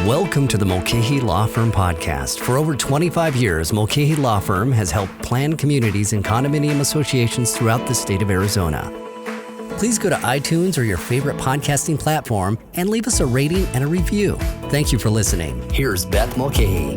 Welcome to the Mulcahy Law Firm podcast. For over 25 years, Mulcahy Law Firm has helped plan communities and condominium associations throughout the state of Arizona. Please go to iTunes or your favorite podcasting platform and leave us a rating and a review. Thank you for listening. Here's Beth Mulcahy.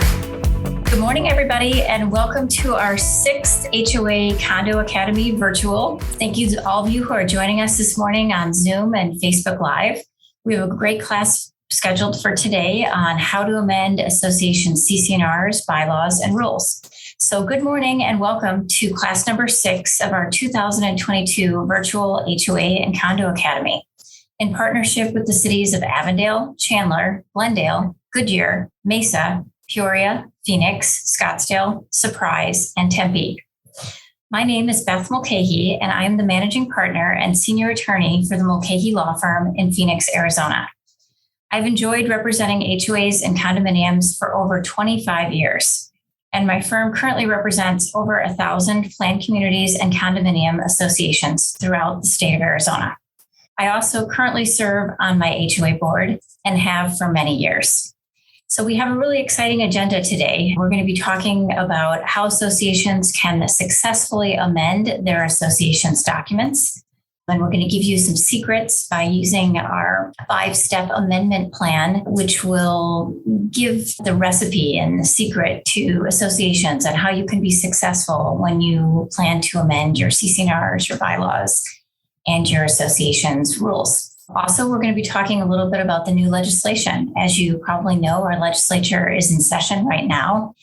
Good morning, everybody, and welcome to our 6th HOA Condo Academy virtual. Thank you to all of you who are joining us this morning on Zoom and Facebook Live. We have a great class scheduled for today on how to amend Association CC&Rs, Bylaws and Rules. So good morning and welcome to class number 6 of our 2022 Virtual HOA and Condo Academy in partnership with the cities of Avondale, Chandler, Glendale, Goodyear, Mesa, Peoria, Phoenix, Scottsdale, Surprise, and Tempe. My name is Beth Mulcahy, and I am the managing partner and senior attorney for the Mulcahy Law Firm in Phoenix, Arizona. I've enjoyed representing HOAs and condominiums for over 25 years, and my firm currently represents over 1,000 planned communities and condominium associations throughout the state of Arizona. I also currently serve on my HOA board and have for many years. So we have a really exciting agenda today. We're going to be talking about how associations can successfully amend their association's documents. And we're going to give you some secrets by using our 5-step amendment plan, which will give the recipe and the secret to associations and how you can be successful when you plan to amend your CC&Rs, your bylaws, and your association's rules. Also, we're going to be talking a little bit about the new legislation. As you probably know, our legislature is in session right now.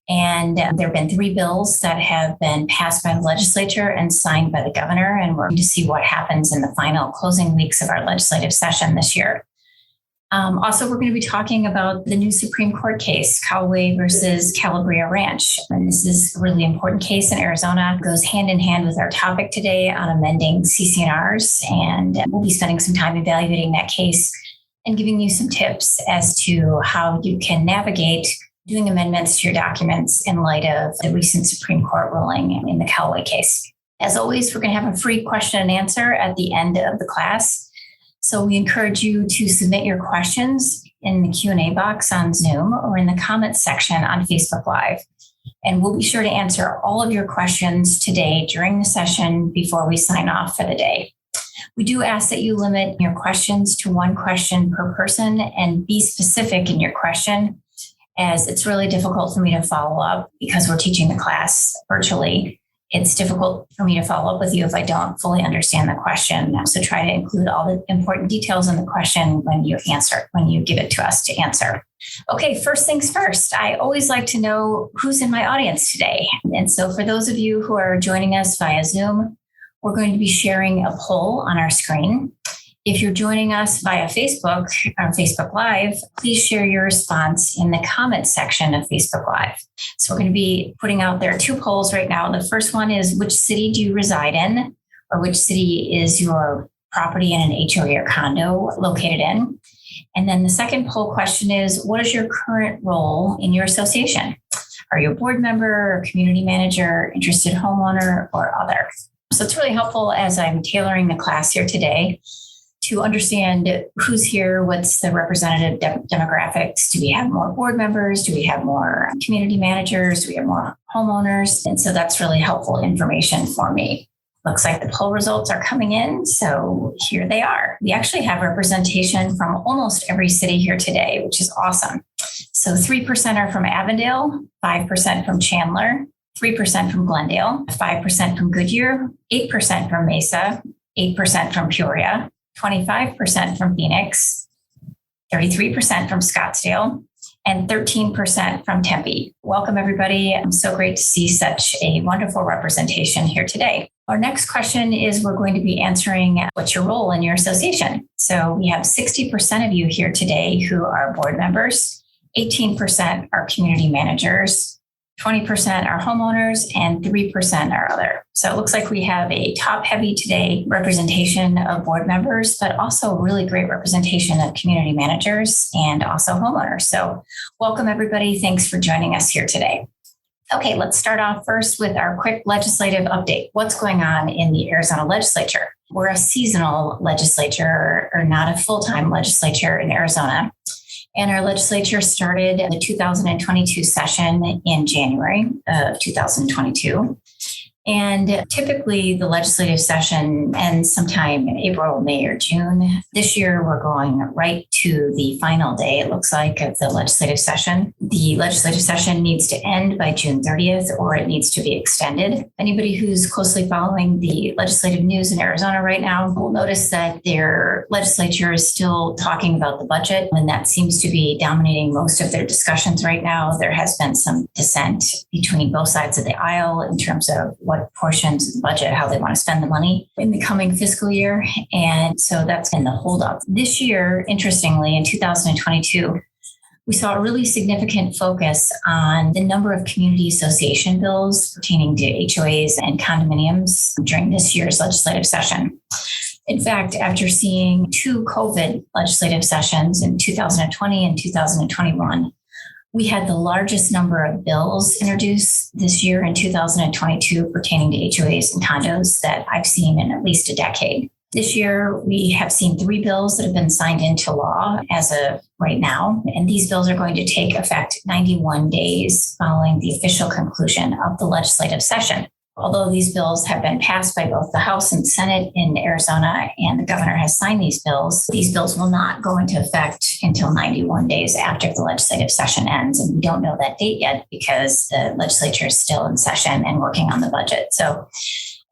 And there have been 3 bills that have been passed by the legislature and signed by the governor. And we're going to see what happens in the final closing weeks of our legislative session this year. Also, we're going to be talking about the new Supreme Court case, Callaway versus Calabria Ranch. And this is a really important case in Arizona. It goes hand in hand with our topic today on amending CC&Rs. And we'll be spending some time evaluating that case and giving you some tips as to how you can navigate doing amendments to your documents in light of the recent Supreme Court ruling in the Callaway case. As always, we're going to have a free question and answer at the end of the class. So we encourage you to submit your questions in the Q&A box on Zoom or in the comments section on Facebook Live. And we'll be sure to answer all of your questions today during the session before we sign off for the day. We do ask that you limit your questions to 1 question per person and be specific in your question, as it's really difficult for me to follow up because we're teaching the class virtually. It's difficult for me to follow up with you if I don't fully understand the question. So try to include all the important details in the question when you give it to us to answer. Okay, first things first, I always like to know who's in my audience today. And so for those of you who are joining us via Zoom, we're going to be sharing a poll on our screen. If you're joining us via Facebook or Facebook Live, please share your response in the comments section of Facebook Live. So we're going to be putting out there 2 polls right now. The first one is, which city do you reside in, or which city is your property in an HOA or condo located in? And then the second poll question is, what is your current role in your association? Are you a board member, or community manager, interested homeowner, or other? So it's really helpful as I'm tailoring the class here today to understand who's here, what's the representative demographics. Do we have more board members? Do we have more community managers? Do we have more homeowners? And so that's really helpful information for me. Looks like the poll results are coming in. So here they are. We actually have representation from almost every city here today, which is awesome. So 3% are from Avondale, 5% from Chandler, 3% from Glendale, 5% from Goodyear, 8% from Mesa, 8% from Peoria, 25% from Phoenix, 33% from Scottsdale, and 13% from Tempe. Welcome, everybody. I'm so great to see such a wonderful representation here today. Our next question is, we're going to be answering, what's your role in your association? So we have 60% of you here today who are board members, 18% are community managers, 20% are homeowners, and 3% are other. So it looks like we have a top-heavy today representation of board members, but also really great representation of community managers and also homeowners. So welcome, everybody. Thanks for joining us here today. Okay, let's start off first with our quick legislative update. What's going on in the Arizona legislature? We're a seasonal legislature, or not a full-time legislature in Arizona. And our legislature started the 2022 session in January of 2022. And typically the legislative session ends sometime in April, May, or June. This year, we're going right to the final day, it looks like, of the legislative session. The legislative session needs to end by June 30th, or it needs to be extended. Anybody who's closely following the legislative news in Arizona right now will notice that their legislature is still talking about the budget, and that seems to be dominating most of their discussions right now. There has been some dissent between both sides of the aisle in terms of what portions of the budget, how they want to spend the money in the coming fiscal year. And so that's been the holdup. This year, interestingly, in 2022, we saw a really significant focus on the number of community association bills pertaining to HOAs and condominiums during this year's legislative session. In fact, after seeing two COVID legislative sessions in 2020 and 2021, we had the largest number of bills introduced this year in 2022 pertaining to HOAs and condos that I've seen in at least a decade. This year, we have seen 3 bills that have been signed into law as of right now, and these bills are going to take effect 91 days following the official conclusion of the legislative session. Although these bills have been passed by both the House and Senate in Arizona, and the governor has signed these bills will not go into effect until 91 days after the legislative session ends. And we don't know that date yet because the legislature is still in session and working on the budget. So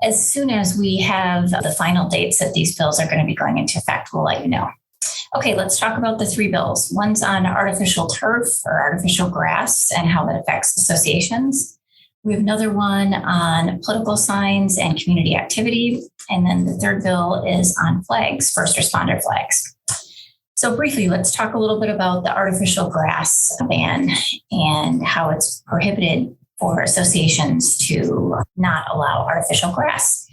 as soon as we have the final dates that these bills are going to be going into effect, we'll let you know. Okay, let's talk about the 3 bills. One's on artificial turf or artificial grass and how that affects associations. We have another one on political signs and community activity. And then the third bill is on flags, first responder flags. So briefly, let's talk a little bit about the artificial grass ban and how it's prohibited for associations to not allow artificial grass.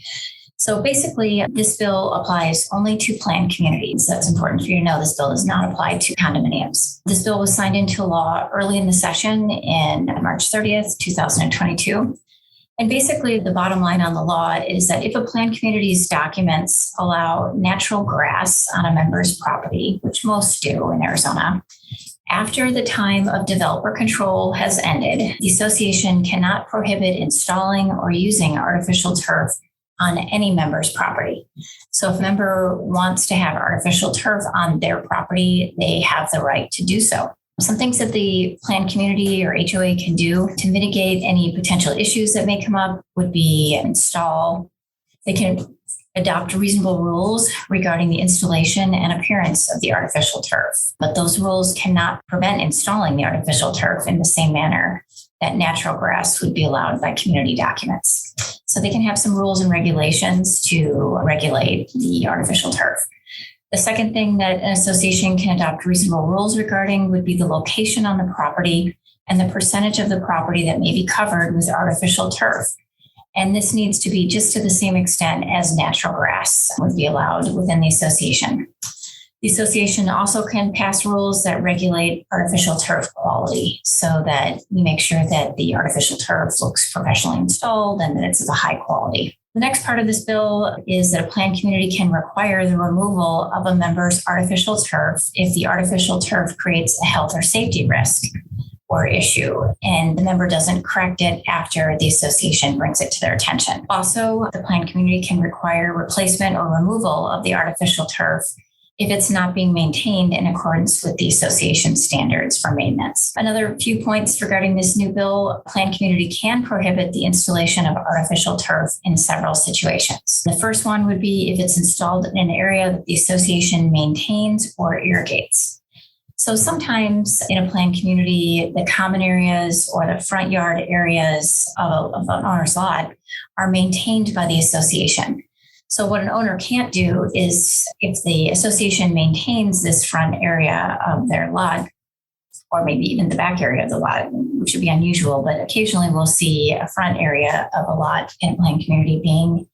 So basically, this bill applies only to planned communities. That's important for you to know. This bill does not apply to condominiums. This bill was signed into law early in the session in March 30th, 2022. And basically, the bottom line on the law is that if a planned community's documents allow natural grass on a member's property, which most do in Arizona, after the time of developer control has ended, the association cannot prohibit installing or using artificial turf on any member's property. So if a member wants to have artificial turf on their property, they have the right to do so. Some things that the planned community or HOA can do to mitigate any potential issues that may come up would be they can adopt reasonable rules regarding the installation and appearance of the artificial turf. But those rules cannot prevent installing the artificial turf in the same manner that natural grass would be allowed by community documents. So they can have some rules and regulations to regulate the artificial turf. The second thing that an association can adopt reasonable rules regarding would be the location on the property and the percentage of the property that may be covered with artificial turf. And this needs to be just to the same extent as natural grass would be allowed within the association. The association also can pass rules that regulate artificial turf quality so that we make sure that the artificial turf looks professionally installed and that it's of a high quality. The next part of this bill is that a planned community can require the removal of a member's artificial turf if the artificial turf creates a health or safety risk or issue, and the member doesn't correct it after the association brings it to their attention. Also, the planned community can require replacement or removal of the artificial turf if it's not being maintained in accordance with the association standards for maintenance. Another few points regarding this new bill: planned community can prohibit the installation of artificial turf in several situations. The first one would be if it's installed in an area that the association maintains or irrigates. So sometimes in a planned community, the common areas or the front yard areas of an owner's lot are maintained by the association. So what an owner can't do is, if the association maintains this front area of their lot, or maybe even the back area of the lot, which would be unusual, but occasionally we'll see a front area of a lot in a planned community being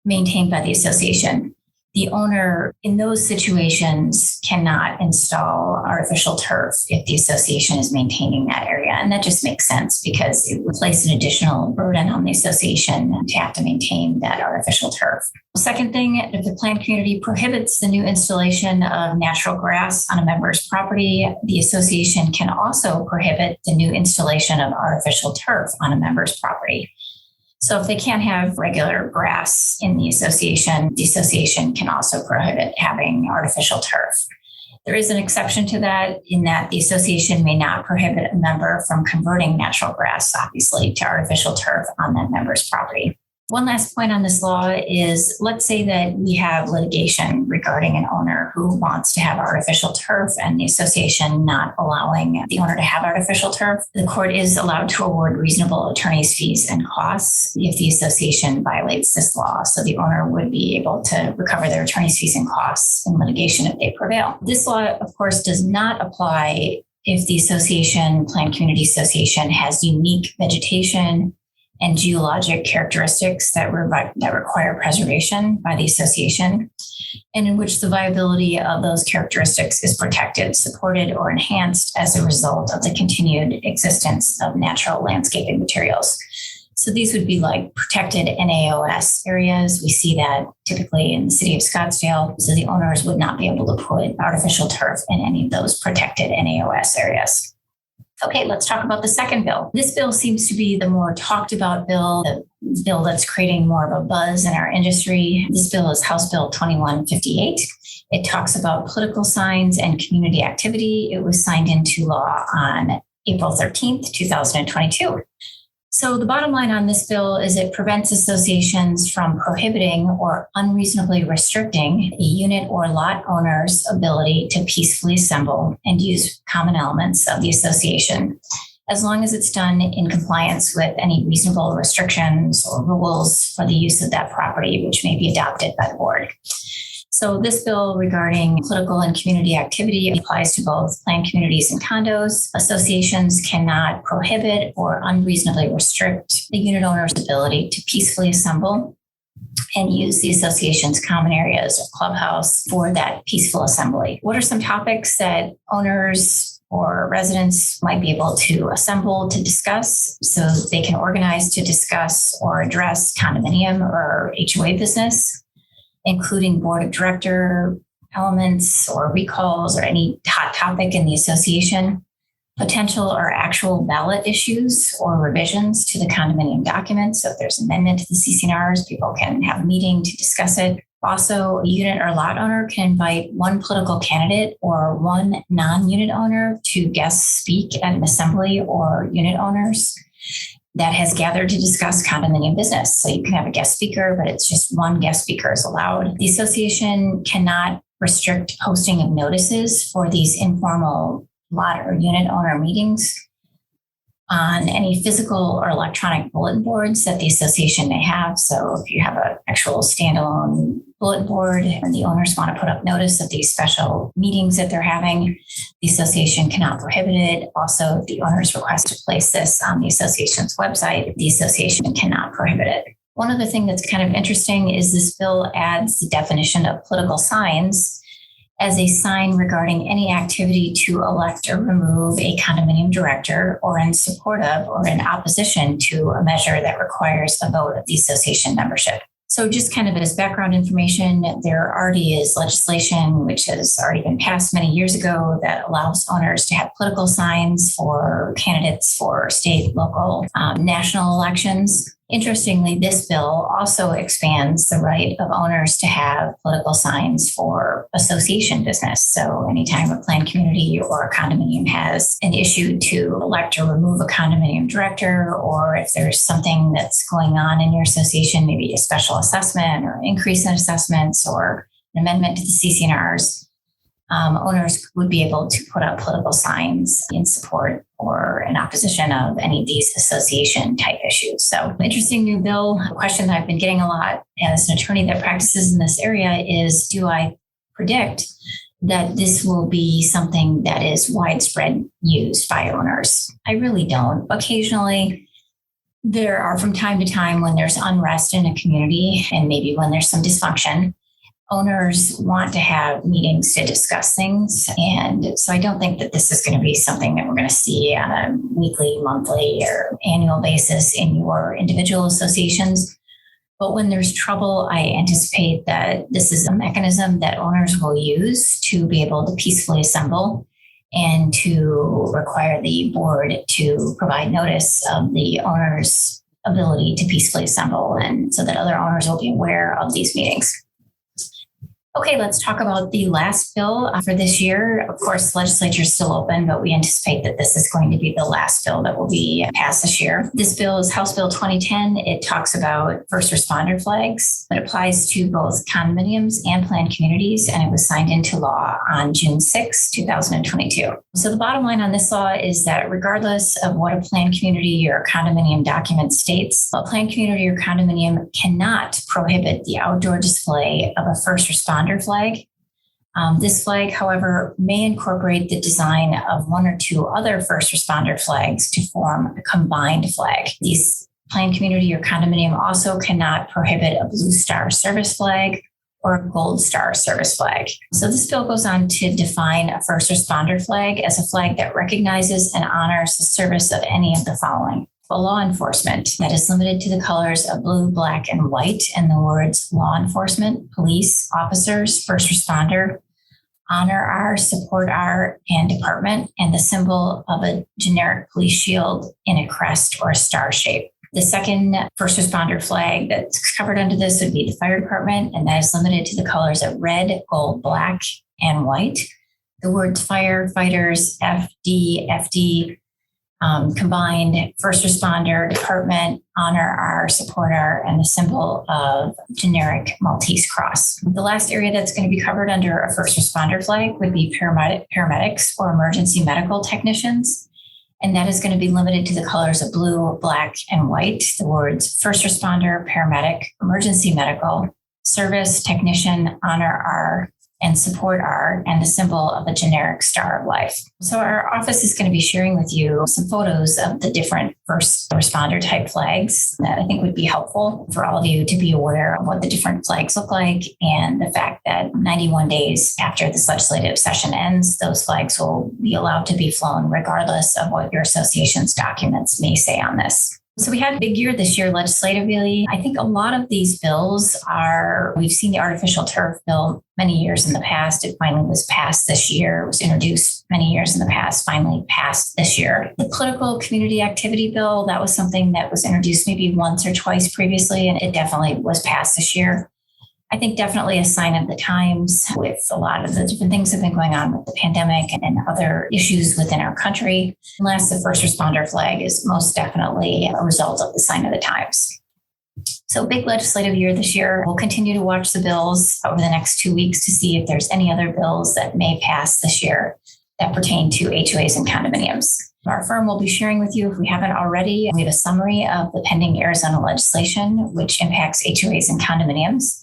maintained by the association. The owner in those situations cannot install artificial turf if the association is maintaining that area. And that just makes sense because it would place an additional burden on the association to have to maintain that artificial turf. The second thing, if the planned community prohibits the new installation of natural grass on a member's property, the association can also prohibit the new installation of artificial turf on a member's property. So if they can't have regular grass in the association can also prohibit having artificial turf. There is an exception to that in that the association may not prohibit a member from converting natural grass, obviously, to artificial turf on that member's property. One last point on this law is, let's say that we have litigation regarding an owner who wants to have artificial turf and the association not allowing the owner to have artificial turf. The court is allowed to award reasonable attorney's fees and costs if the association violates this law. So the owner would be able to recover their attorney's fees and costs in litigation if they prevail. This law, of course, does not apply if the planned community association has unique vegetation and geologic characteristics that require preservation by the association, and in which the viability of those characteristics is protected, supported, or enhanced as a result of the continued existence of natural landscaping materials. So these would be like protected NAOS areas. We see that typically in the city of Scottsdale. So the owners would not be able to put artificial turf in any of those protected NAOS areas. Okay, let's talk about the second bill. This bill seems to be the more talked about bill, the bill that's creating more of a buzz in our industry. This bill is House Bill 2158. It talks about political signs and community activity. It was signed into law on April 13th, 2022. So the bottom line on this bill is it prevents associations from prohibiting or unreasonably restricting a unit or lot owner's ability to peacefully assemble and use common elements of the association, as long as it's done in compliance with any reasonable restrictions or rules for the use of that property, which may be adopted by the board. So this bill regarding political and community activity applies to both planned communities and condos. Associations cannot prohibit or unreasonably restrict the unit owner's ability to peacefully assemble and use the association's common areas or clubhouse for that peaceful assembly. What are some topics that owners or residents might be able to assemble to discuss so they can organize to discuss or address condominium or HOA business, including board of director elements or recalls or any hot topic in the association, potential or actual ballot issues or revisions to the condominium document. So if there's an amendment to the CC&Rs, people can have a meeting to discuss it. Also, a unit or lot owner can invite one political candidate or one non-unit owner to guest speak at an assembly or unit owners that has gathered to discuss condominium business. So you can have a guest speaker, but it's just one guest speaker is allowed. The association cannot restrict posting of notices for these informal lot or unit owner meetings on any physical or electronic bulletin boards that the association may have. So if you have an actual standalone bulletin board and the owners want to put up notice of these special meetings that they're having, the association cannot prohibit it. Also, if the owners request to place this on the association's website, the association cannot prohibit it. One other thing that's kind of interesting is this bill adds the definition of political signs as a sign regarding any activity to elect or remove a condominium director or in support of or in opposition to a measure that requires a vote of the association membership. So just kind of as background information, there already is legislation which has already been passed many years ago that allows owners to have political signs for candidates for state, local, national elections. Interestingly, this bill also expands the right of owners to have political signs for association business. So anytime a planned community or a condominium has an issue to elect or remove a condominium director, or if there's something that's going on in your association, maybe a special assessment or increase in assessments or an amendment to the CC&Rs, owners would be able to put up political signs in support or in opposition of any of these association type issues. So interesting new bill. A question that I've been getting a lot as an attorney that practices in this area is, do I predict that this will be something that is widespread used by owners? I really don't. Occasionally, there are from time to time when there's unrest in a community and maybe when there's some dysfunction, owners want to have meetings to discuss things. And so I don't think that this is going to be something that we're going to see on a weekly, monthly, or annual basis in your individual associations. But when there's trouble, I anticipate that this is a mechanism that owners will use to be able to peacefully assemble and to require the board to provide notice of the owner's ability to peacefully assemble, and so that other owners will be aware of these meetings. Okay, let's talk about the last bill for this year. Of course, the legislature is still open, but we anticipate that this is going to be the last bill that will be passed this year. This bill is House Bill 2010. It talks about first responder flags. It applies to both condominiums and planned communities, and it was signed into law on June 6, 2022. So the bottom line on this law is that regardless of what a planned community or condominium document states, a planned community or condominium cannot prohibit the outdoor display of a first responder flag. This flag, however, may incorporate the design of one or two other first responder flags to form a combined flag. These planned community or condominium also cannot prohibit a Blue Star service flag or a Gold Star service flag. So this bill goes on to define a first responder flag as a flag that recognizes and honors the service of any of the following. Law enforcement that is limited to the colors of blue, black, and white, and the words law enforcement, police, officers, first responder, honor our, support our, and department, and the symbol of a generic police shield in a crest or a star shape. The second first responder flag that's covered under this would be the fire department, and that is limited to the colors of red, gold, black, and white. The words firefighters, FD, combined, first responder, department, honor our, support our, and the symbol of generic Maltese cross. The last area that's going to be covered under a first responder flag would be paramedics or emergency medical technicians. And that is going to be limited to the colors of blue, black, and white. The words first responder, paramedic, emergency medical, service, technician, honor our, and support our, and the symbol of a generic star of life. So our office is going to be sharing with you some photos of the different first responder type flags that I think would be helpful for all of you to be aware of what the different flags look like, and the fact that 91 days after this legislative session ends, those flags will be allowed to be flown regardless of what your association's documents may say on this. So we had a big year this year legislatively. I think a lot of these bills we've seen the artificial turf bill many years in the past. It finally was passed this year. It was introduced many years in the past, finally passed this year. The political community activity bill, that was something that was introduced maybe once or twice previously, and it definitely was passed this year. I think definitely a sign of the times with a lot of the different things that have been going on with the pandemic and other issues within our country. Unless the first responder flag is most definitely a result of the sign of the times. So big legislative year this year. We'll continue to watch the bills over the next 2 weeks to see if there's any other bills that may pass this year that pertain to HOAs and condominiums. Our firm will be sharing with you, if we haven't already, we have a summary of the pending Arizona legislation, which impacts HOAs and condominiums.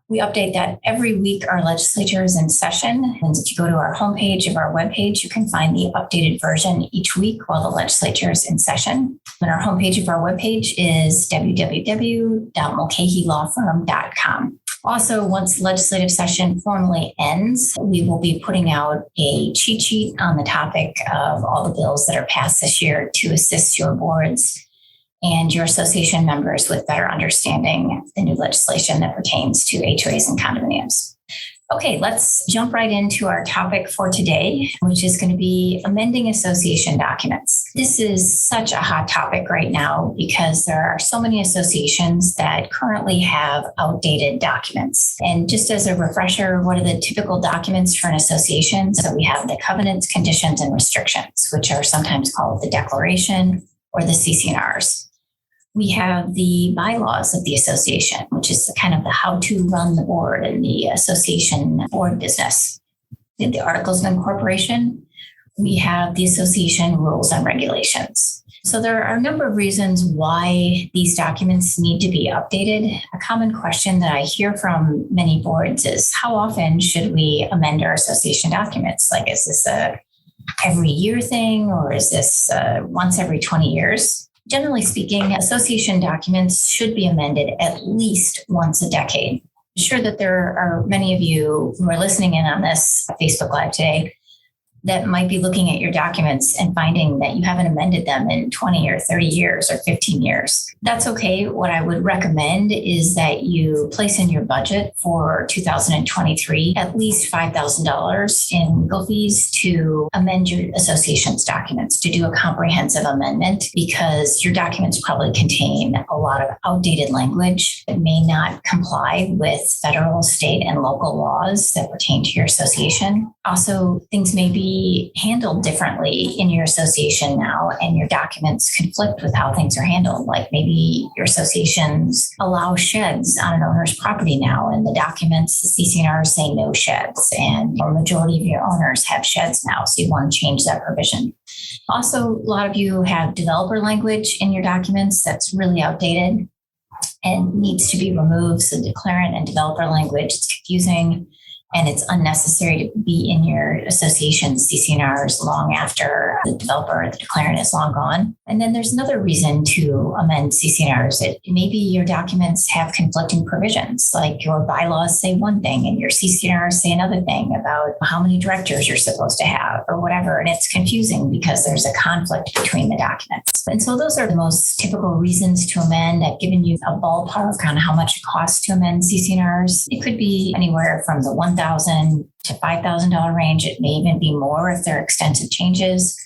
We update that every week. Our legislature is in session. And if you go to our homepage of our webpage, you can find the updated version each week while the legislature is in session. And our homepage of our webpage is www.mulcahylawfirm.com. Also, once the legislative session formally ends, we will be putting out a cheat sheet on the topic of all the bills that are passed this year to assist your boards and your association members with better understanding the new legislation that pertains to HOAs and condominiums. Okay, let's jump right into our topic for today, which is going to be amending association documents. This is such a hot topic right now because there are so many associations that currently have outdated documents. And just as a refresher, what are the typical documents for an association? So we have the covenants, conditions, and restrictions, which are sometimes called the declaration or the CC&Rs. We have the bylaws of the association, which is kind of the how to run the board and the association board business. We have the articles of incorporation. We have the association rules and regulations. So there are a number of reasons why these documents need to be updated. A common question that I hear from many boards is, how often should we amend our association documents? Like, is this a every year thing, or is this once every 20 years? Generally speaking, association documents should be amended at least once a decade. sure that there are many of you who are listening in on this Facebook Live today that might be looking at your documents and finding that you haven't amended them in 20 or 30 years or 15 years. That's okay. What I would recommend is that you place in your budget for 2023 at least $5,000 in legal fees to amend your association's documents, to do a comprehensive amendment, because your documents probably contain a lot of outdated language that may not comply with federal, state, and local laws that pertain to your association. Also, things may be handled differently in your association now, and your documents conflict with how things are handled. Like maybe your associations allow sheds on an owner's property now, and the documents, the CC&Rs say no sheds, and a majority of your owners have sheds now, so you want to change that provision. Also, a lot of you have developer language in your documents that's really outdated and needs to be removed. So declarant and developer language is confusing, and it's unnecessary to be in your association's CC&Rs long after the developer or the declarant is long gone. And then there's another reason to amend CC&Rs. Maybe your documents have conflicting provisions, like your bylaws say one thing and your CC&Rs say another thing about how many directors you're supposed to have or whatever. And it's confusing because there's a conflict between the documents. And so those are the most typical reasons to amend. I've given you a ballpark on how much it costs to amend CC&Rs. It could be anywhere from the $1,000 to $5,000 range. It may even be more if there are extensive changes,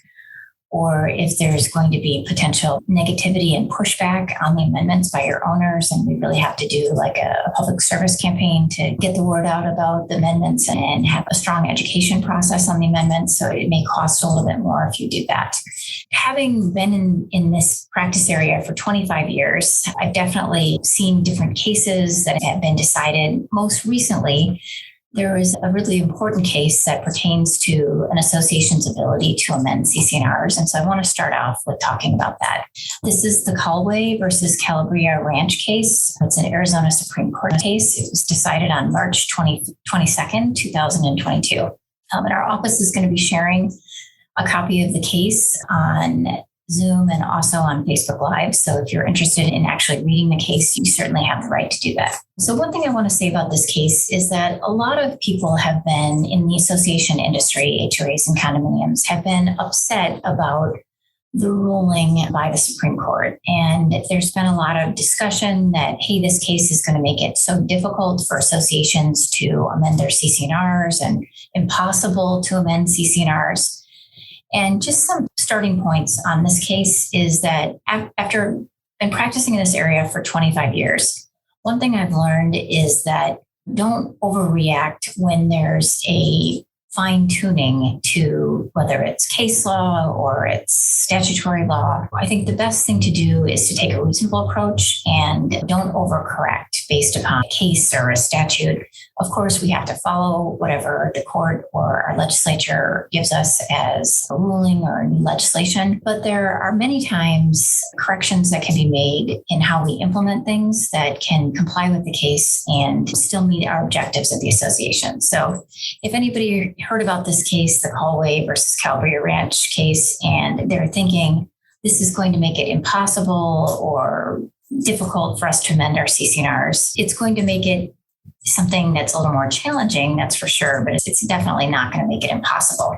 or if there's going to be potential negativity and pushback on the amendments by your owners. And we really have to do like a public service campaign to get the word out about the amendments and have a strong education process on the amendments. So it may cost a little bit more if you do that. Having been in this practice area for 25 years, I've definitely seen different cases that have been decided. Most recently, there is a really important case that pertains to an association's ability to amend CC&Rs. And so I want to start off with talking about that. This is the Callaway versus Calabria Ranch case. It's an Arizona Supreme Court case. It was decided on March 22nd, 2022. And our office is going to be sharing a copy of the case on Zoom and also on Facebook Live. So if you're interested in actually reading the case, you certainly have the right to do that. So one thing I want to say about this case is that a lot of people have been in the association industry, HOAs and condominiums, have been upset about the ruling by the Supreme Court. And there's been a lot of discussion that, hey, this case is going to make it so difficult for associations to amend their CC&Rs and impossible to amend CC&Rs. And just some starting points on this case is that after been practicing in this area for 25 years, one thing I've learned is that don't overreact when there's a fine tuning to whether it's case law or it's statutory law. I think the best thing to do is to take a reasonable approach and don't overcorrect based upon a case or a statute. Of course, we have to follow whatever the court or our legislature gives us as a ruling or new legislation. But there are many times corrections that can be made in how we implement things that can comply with the case and still meet our objectives of the association. So if anybody heard about this case, the Callaway versus Calabria Ranch case, and they're thinking this is going to make it impossible or difficult for us to amend our CC&Rs, it's going to make it something that's a little more challenging, that's for sure, but it's definitely not going to make it impossible.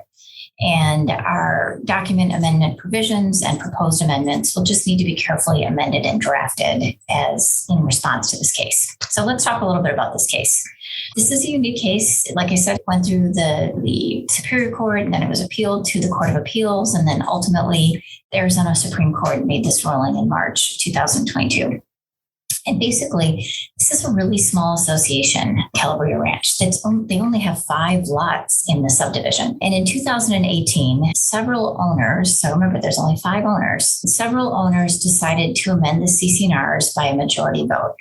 And our document amendment provisions and proposed amendments will just need to be carefully amended and drafted as in response to this case. So let's talk a little bit about this case. This is a unique case. Like I said, it went through the Superior Court, and then it was appealed to the Court of Appeals, and then ultimately the Arizona Supreme Court made this ruling in March 2022. And basically, this is a really small association, Calabria Ranch. They only have 5 lots in the subdivision. And in 2018, several owners, so remember there's only 5 owners, several owners decided to amend the CC&Rs by a majority vote.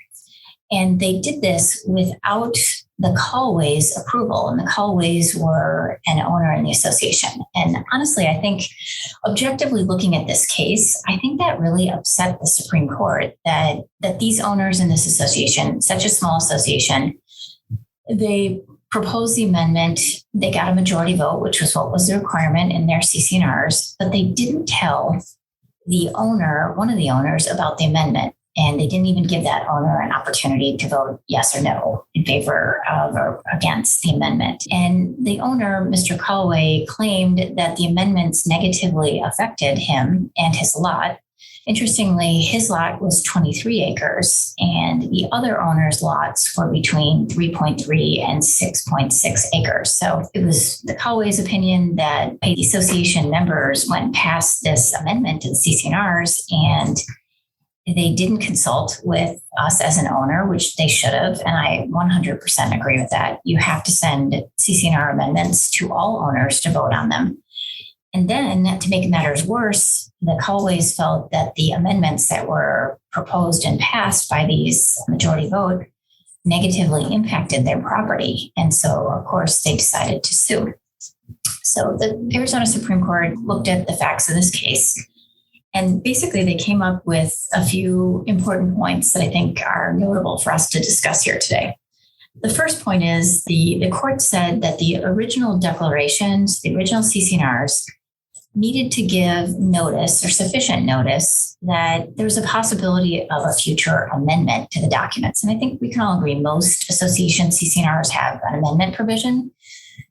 And they did this without the Callaway's approval. And the Callaways were an owner in the association. And honestly, I think objectively looking at this case, I think that really upset the Supreme Court that these owners in this association, such a small association, they proposed the amendment. They got a majority vote, which was what was the requirement in their CC&Rs, but they didn't tell the owner, one of the owners, about the amendment. And they didn't even give that owner an opportunity to vote yes or no in favor of or against the amendment. And the owner, Mr. Callaway, claimed that the amendments negatively affected him and his lot. Interestingly, his lot was 23 acres, and the other owner's lots were between 3.3 and 6.6 acres. So it was the Callaway's opinion that the association members went past this amendment to the CC&Rs, and they didn't consult with us as an owner, which they should have. And I 100% agree with that. You have to send CC&R amendments to all owners to vote on them. And then to make matters worse, the Callaways felt that the amendments that were proposed and passed by these majority vote negatively impacted their property. And so, of course, they decided to sue. So the Arizona Supreme Court looked at the facts of this case. And basically, they came up with a few important points that I think are notable for us to discuss here today. The first point is the court said that the original declarations, the original CC&Rs, needed to give notice or sufficient notice that there was a possibility of a future amendment to the documents. And I think we can all agree most association CC&Rs have an amendment provision.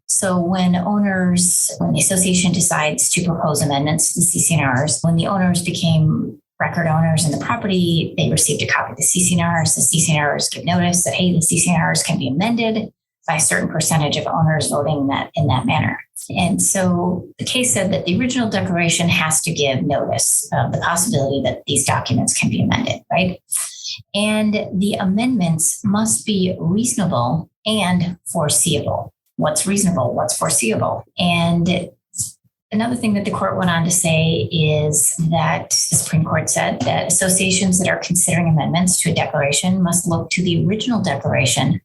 So when the association decides to propose amendments to the CC&Rs, when the owners became record owners in the property, they received a copy of the CC&Rs. The CC&Rs give notice that, hey, the CC&Rs can be amended by a certain percentage of owners voting in that manner. And so the case said that the original declaration has to give notice of the possibility that these documents can be amended, right? And the amendments must be reasonable and foreseeable. What's reasonable? What's foreseeable? And another thing that the court went on to say is that the Supreme Court said that associations that are considering amendments to a declaration must look to the original declaration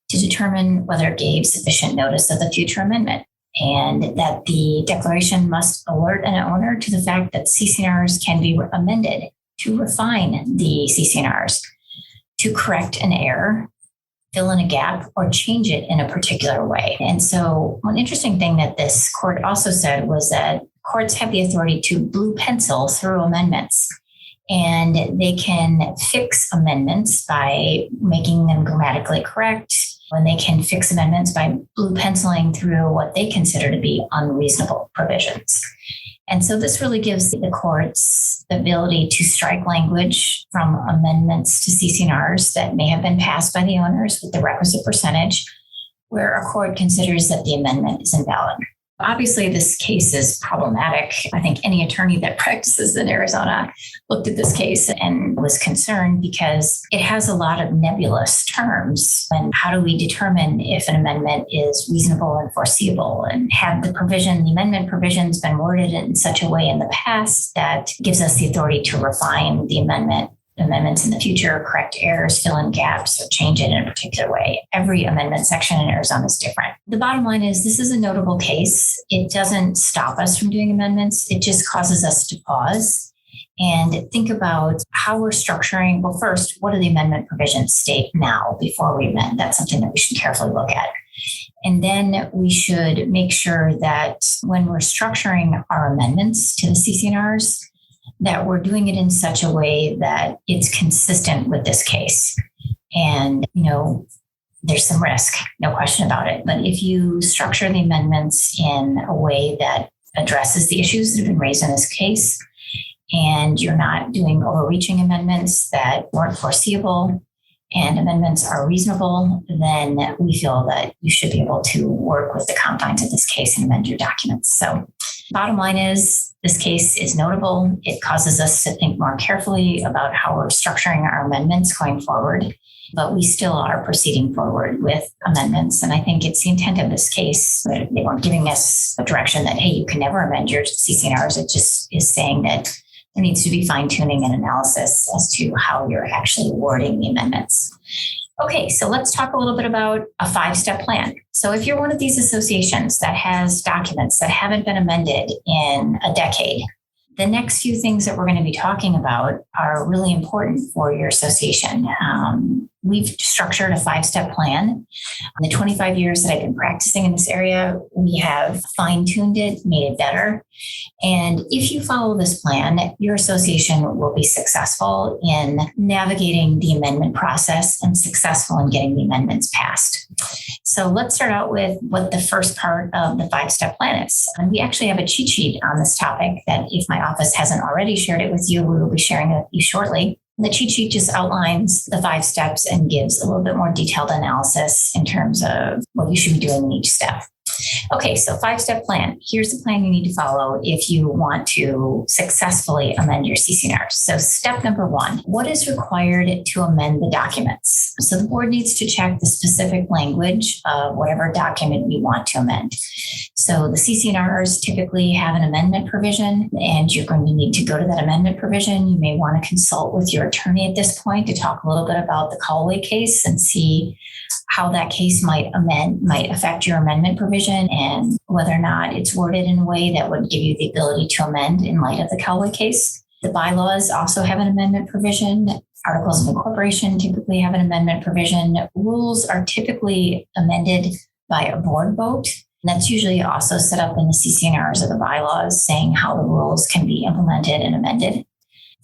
to determine whether it gave sufficient notice of the future amendment, and that the declaration must alert an owner to the fact that CC&Rs can be amended to refine the CC&Rs, to correct an error, fill in a gap, or change it in a particular way. And so one interesting thing that this court also said was that courts have the authority to blue pencil through amendments, and they can fix amendments by making them grammatically correct, and they can fix amendments by blue penciling through what they consider to be unreasonable provisions. And so this really gives the courts the ability to strike language from amendments to CC&Rs that may have been passed by the owners with the requisite percentage, where a court considers that the amendment is invalid. Obviously, this case is problematic. I think any attorney that practices in Arizona looked at this case and was concerned because it has a lot of nebulous terms. And how do we determine if an amendment is reasonable and foreseeable? And have the amendment provisions been worded in such a way in the past that gives us the authority to refine the amendments in the future, correct errors, fill in gaps, or change it in a particular way? Every amendment section in Arizona is different. The bottom line is this is a notable case. It doesn't stop us from doing amendments. It just causes us to pause and think about how we're structuring. Well, first, what do the amendment provisions state now before we amend? That's something that we should carefully look at. And then we should make sure that when we're structuring our amendments to the CC&Rs, that we're doing it in such a way that it's consistent with this case. And, there's some risk, no question about it. But if you structure the amendments in a way that addresses the issues that have been raised in this case, and you're not doing overreaching amendments that weren't foreseeable, and amendments are reasonable, then we feel that you should be able to work with the confines of this case and amend your documents. So bottom line is, this case is notable. It causes us to think more carefully about how we're structuring our amendments going forward, but we still are proceeding forward with amendments. And I think it's the intent of this case that they weren't giving us a direction that, hey, you can never amend your CC&Rs. It just is saying that there needs to be fine-tuning and analysis as to how you're actually wording the amendments. Okay, so let's talk a little bit about a 5-step plan. So if you're one of these associations that has documents that haven't been amended in a decade, The next few things that we're going to be talking about are really important for your association. We've structured a 5-step plan. In the 25 years that I've been practicing in this area, we have fine-tuned it, made it better. And if you follow this plan, your association will be successful in navigating the amendment process and successful in getting the amendments passed. So let's start out with what the first part of the 5-step plan is. And we actually have a cheat sheet on this topic that if my office hasn't already shared it with you, we will be sharing it with you shortly. The cheat sheet just outlines the 5 steps and gives a little bit more detailed analysis in terms of what you should be doing in each step. Okay, so 5-step plan. Here's the plan you need to follow if you want to successfully amend your CC&Rs. So step number 1, what is required to amend the documents? So the board needs to check the specific language of whatever document you want to amend. So the CC&Rs typically have an amendment provision, and you're going to need to go to that amendment provision. You may want to consult with your attorney at this point to talk a little bit about the Callaway case and see how that case might affect your amendment provision and whether or not it's worded in a way that would give you the ability to amend in light of the Callaway case. The bylaws also have an amendment provision. Articles of incorporation typically have an amendment provision. Rules are typically amended by a board vote. And that's usually also set up in the CC&Rs or the bylaws saying how the rules can be implemented and amended.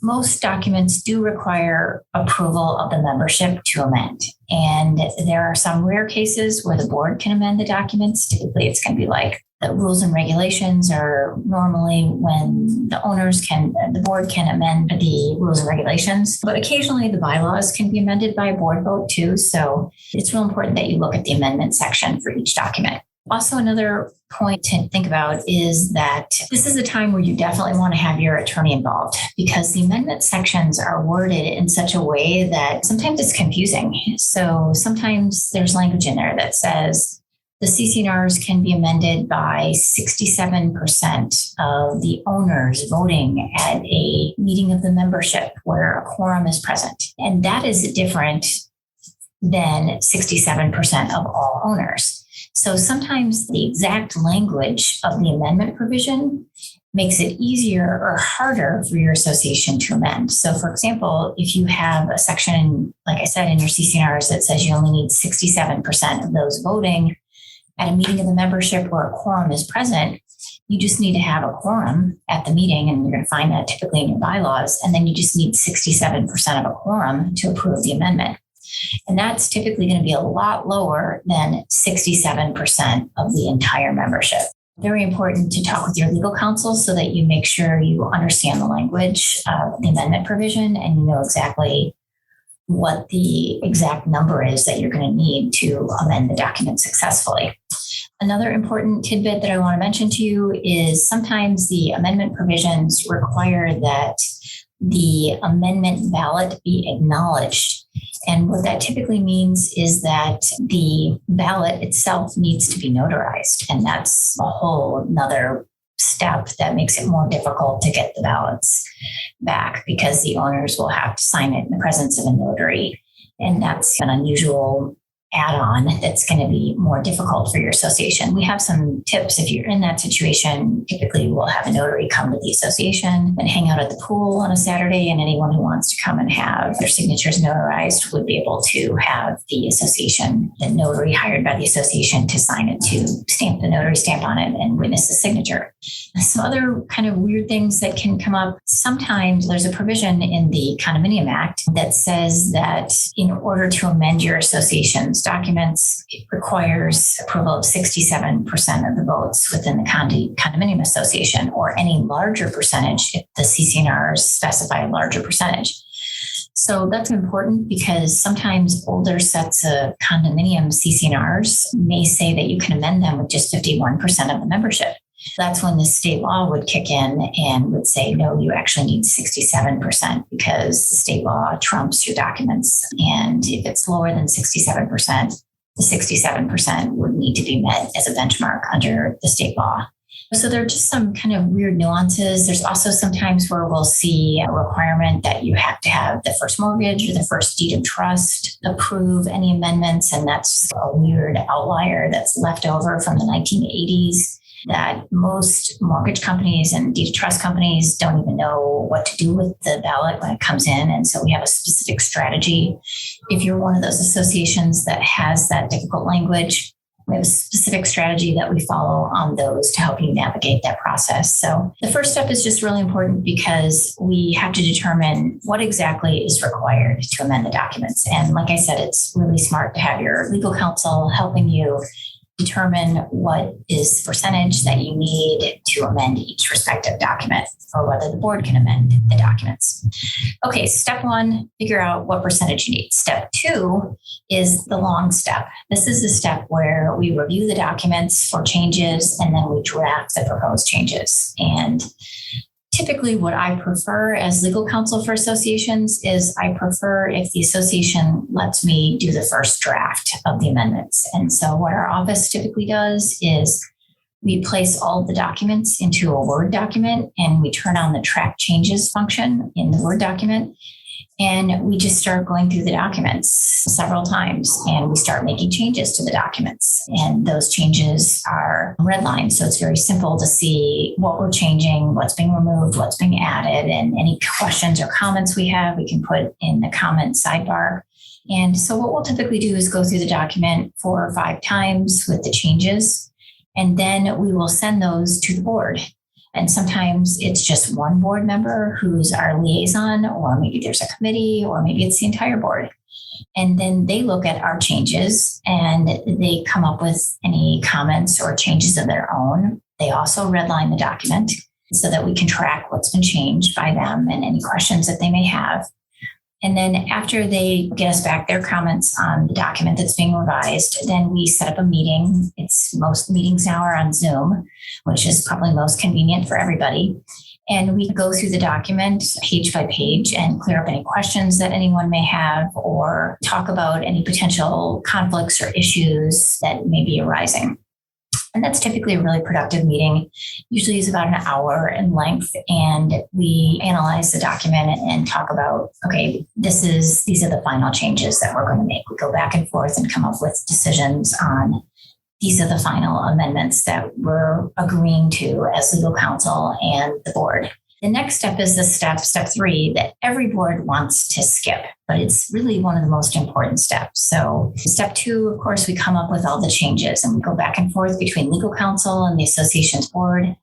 Most documents do require approval of the membership to amend. And there are some rare cases where the board can amend the documents. Typically, it's going to be like the rules and regulations are normally when the board can amend the rules and regulations. But occasionally the bylaws can be amended by a board vote too. So it's real important that you look at the amendment section for each document. Also, another point to think about is that this is a time where you definitely want to have your attorney involved because the amendment sections are worded in such a way that sometimes it's confusing. So sometimes there's language in there that says the CC&Rs can be amended by 67% of the owners voting at a meeting of the membership where a quorum is present. And that is different than 67% of all owners. So sometimes the exact language of the amendment provision makes it easier or harder for your association to amend. So for example, if you have a section, like I said, in your CC&Rs that says you only need 67% of those voting at a meeting of the membership where a quorum is present, you just need to have a quorum at the meeting, and you're going to find that typically in your bylaws, and then you just need 67% of a quorum to approve the amendment. And that's typically going to be a lot lower than 67% of the entire membership. Very important to talk with your legal counsel so that you make sure you understand the language of the amendment provision and you know exactly what the exact number is that you're going to need to amend the document successfully. Another important tidbit that I want to mention to you is sometimes the amendment provisions require that the amendment ballot be acknowledged. And what that typically means is that the ballot itself needs to be notarized. And that's a whole nother step that makes it more difficult to get the ballots back because the owners will have to sign it in the presence of a notary. And that's an unusual add-on that's going to be more difficult for your association. We have some tips if you're in that situation. Typically, we'll have a notary come to the association and hang out at the pool on a Saturday, and anyone who wants to come and have their signatures notarized would be able to have the notary hired by the association to sign it, to stamp the notary stamp on it and witness the signature. Some other kind of weird things that can come up. Sometimes there's a provision in the Condominium Act that says that in order to amend your association's documents, it requires approval of 67% of the votes within the condominium association, or any larger percentage if the CC&Rs specify a larger percentage. So that's important because sometimes older sets of condominium CC&Rs may say that you can amend them with just 51% of the membership. That's when the state law would kick in and would say, no, you actually need 67% because the state law trumps your documents. And if it's lower than 67%, the 67% would need to be met as a benchmark under the state law. So there are just some kind of weird nuances. There's also some times where we'll see a requirement that you have to have the first mortgage or the first deed of trust approve any amendments. And that's a weird outlier that's left over from the 1980s. that most mortgage companies and deed of trust companies don't even know what to do with the ballot when it comes in. And so we have a specific strategy. If you're one of those associations that has that difficult language, we have a specific strategy that we follow on those to help you navigate that process. So the first step is just really important because we have to determine what exactly is required to amend the documents. And like I said, it's really smart to have your legal counsel helping you determine what is the percentage that you need to amend each respective document, or whether the board can amend the documents. Okay, step one, figure out what percentage you need. Step two is the long step. This is the step where we review the documents for changes and then we draft the proposed changes. And typically what I prefer as legal counsel for associations is I prefer if the association lets me do the first draft of the amendments. And so what our office typically does is we place all of the documents into a Word document and we turn on the track changes function in the Word document. And we just start going through the documents several times and we start making changes to the documents. And those changes are redlined. So it's very simple to see what we're changing, what's being removed, what's being added, and any questions or comments we have, we can put in the comment sidebar. And so what we'll typically do is go through the document 4 or 5 times with the changes, and then we will send those to the board. And sometimes it's just one board member who's our liaison, or maybe there's a committee, or maybe it's the entire board. And then they look at our changes and they come up with any comments or changes of their own. They also redline the document so that we can track what's been changed by them and any questions that they may have. And then after they get us back their comments on the document that's being revised, then we set up a meeting. Most meetings now are on Zoom, which is probably most convenient for everybody. And we go through the document page by page and clear up any questions that anyone may have, or talk about any potential conflicts or issues that may be arising. And that's typically a really productive meeting. Usually is about an hour in length. And we analyze the document and talk about, okay, these are the final changes that we're going to make. We go back and forth and come up with decisions on these are the final amendments that we're agreeing to as legal counsel and the board. The next step is the step 3, that every board wants to skip, but it's really one of the most important steps. So step 2, of course, we come up with all the changes and we go back and forth between legal counsel and the association's board.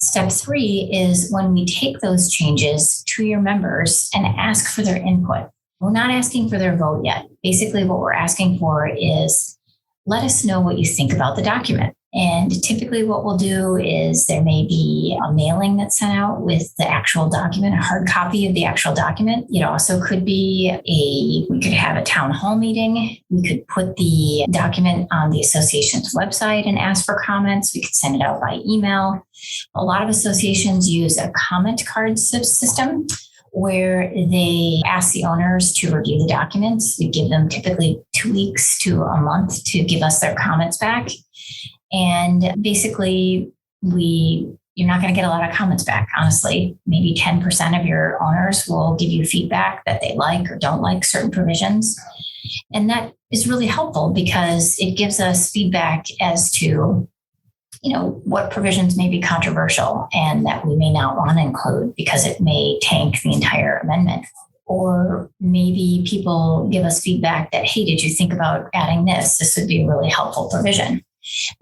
Step 3 is when we take those changes to your members and ask for their input. We're not asking for their vote yet. Basically, what we're asking for is let us know what you think about the document. And typically what we'll do is there may be a mailing that's sent out with the actual document, a hard copy of the actual document. It also could be we could have a town hall meeting. We could put the document on the association's website and ask for comments. We could send it out by email. A lot of associations use a comment card system where they ask the owners to review the documents. We give them typically 2 weeks to a month to give us their comments back. And basically, you're not going to get a lot of comments back, honestly. Maybe 10% of your owners will give you feedback that they like or don't like certain provisions. And that is really helpful because it gives us feedback as to, what provisions may be controversial and that we may not want to include because it may tank the entire amendment. Or maybe people give us feedback that, hey, did you think about adding this? This would be a really helpful provision.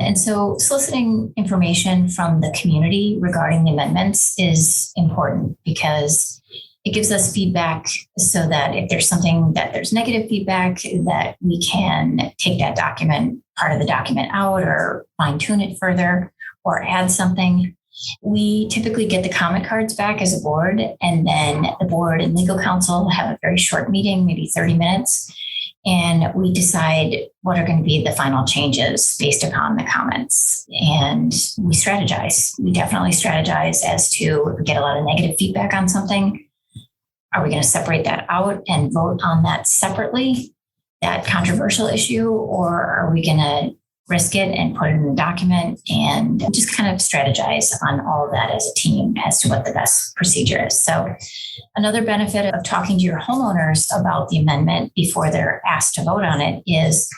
And so soliciting information from the community regarding the amendments is important because it gives us feedback so that if there's something that there's negative feedback, that we can take that part of the document out or fine tune it further or add something. We typically get the comment cards back as a board, and then the board and legal counsel have a very short meeting, maybe 30 minutes. And we decide what are going to be the final changes based upon the comments. And we strategize. We definitely strategize as to if we get a lot of negative feedback on something. Are we going to separate that out and vote on that separately, that controversial issue? Or are we going to risk it and put it in the document and just kind of strategize on all of that as a team as to what the best procedure is? So another benefit of talking to your homeowners about the amendment before they're asked to vote on it is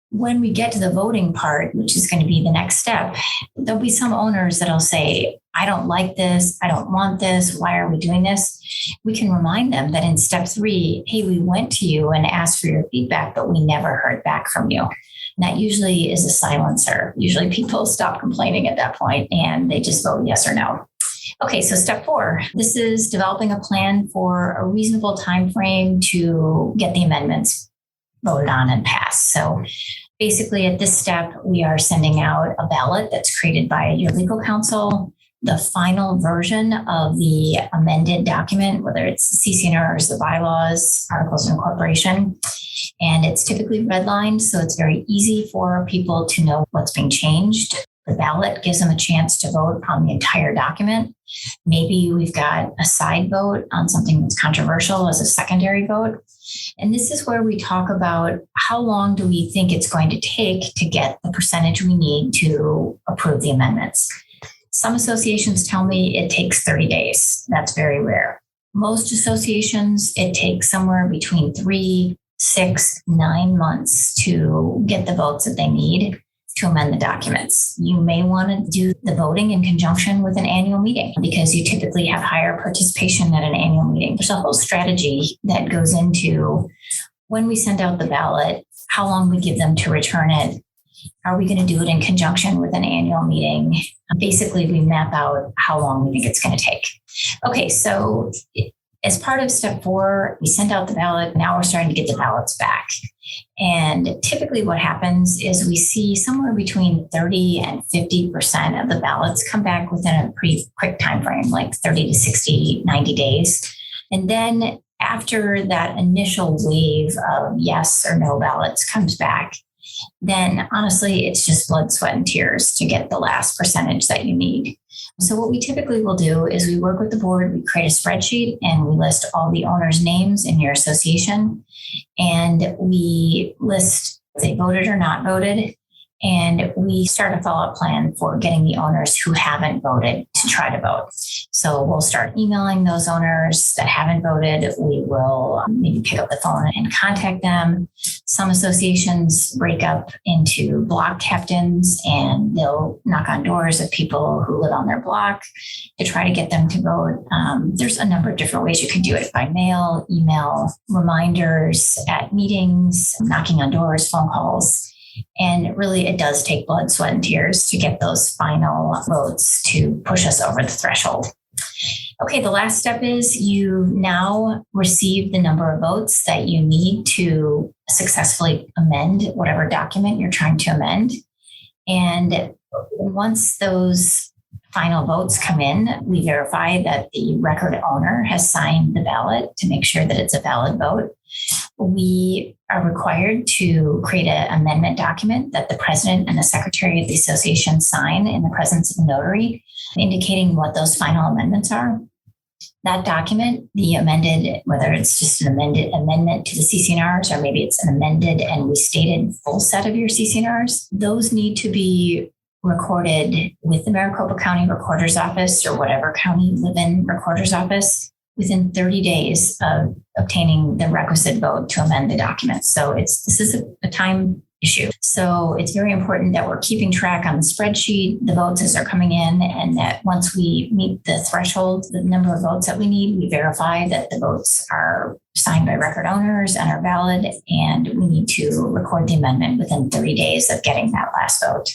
When we get to the voting part, which is going to be the next step, there'll be some owners that'll say, I don't like this. I don't want this. Why are we doing this? We can remind them that in step 3, hey, we went to you and asked for your feedback, but we never heard back from you. And that usually is a silencer. Usually people stop complaining at that point and they just vote yes or no. Okay, so step 4, this is developing a plan for a reasonable time frame to get the amendments voted on and passed. So basically at this step, we are sending out a ballot that's created by your legal counsel, the final version of the amended document, whether it's the CC&Rs, the bylaws, articles of incorporation, and it's typically redlined, so it's very easy for people to know what's being changed. The ballot gives them a chance to vote on the entire document. Maybe we've got a side vote on something that's controversial as a secondary vote. And this is where we talk about how long do we think it's going to take to get the percentage we need to approve the amendments. Some associations tell me it takes 30 days. That's very rare. Most associations, it takes somewhere between 3, 6, 9 months to get the votes that they need to amend the documents. You may want to do the voting in conjunction with an annual meeting because you typically have higher participation at an annual meeting. There's a whole strategy that goes into when we send out the ballot, how long we give them to return it. Are we going to do it in conjunction with an annual meeting? Basically, we map out how long we think it's going to take. Okay, so as part of step 4, we sent out the ballot. Now we're starting to get the ballots back. And typically what happens is we see somewhere between 30 and 50% of the ballots come back within a pretty quick time frame, like 30 to 60, 90 days. And then after that initial wave of yes or no ballots comes back, then honestly, it's just blood, sweat, and tears to get the last percentage that you need. So what we typically will do is we work with the board, we create a spreadsheet, and we list all the owners' names in your association. And we list if they voted or not voted. And we start a follow-up plan for getting the owners who haven't voted to try to vote. So we'll start emailing those owners that haven't voted. We will maybe pick up the phone and contact them. Some associations break up into block captains and they'll knock on doors of people who live on their block to try to get them to vote. There's a number of different ways you can do it: by mail, email, reminders at meetings, knocking on doors, phone calls. And really, it does take blood, sweat, and tears to get those final votes to push us over the threshold. Okay, the last step is you now receive the number of votes that you need to successfully amend whatever document you're trying to amend. And once those final votes come in, we verify that the record owner has signed the ballot to make sure that it's a valid vote. We are required to create an amendment document that the president and the secretary of the association sign in the presence of a notary, indicating what those final amendments are. That document, the amended, whether it's just an amended amendment to the CC&Rs or maybe it's an amended and restated full set of your CC&Rs, those need to be recorded with the Maricopa County Recorder's Office or whatever county you live in Recorder's Office within 30 days of obtaining the requisite vote to amend the document. So this is a time issue. So it's very important that we're keeping track on the spreadsheet, the votes as they're coming in, and that once we meet the threshold, the number of votes that we need, we verify that the votes are signed by record owners and are valid, and we need to record the amendment within 30 days of getting that last vote.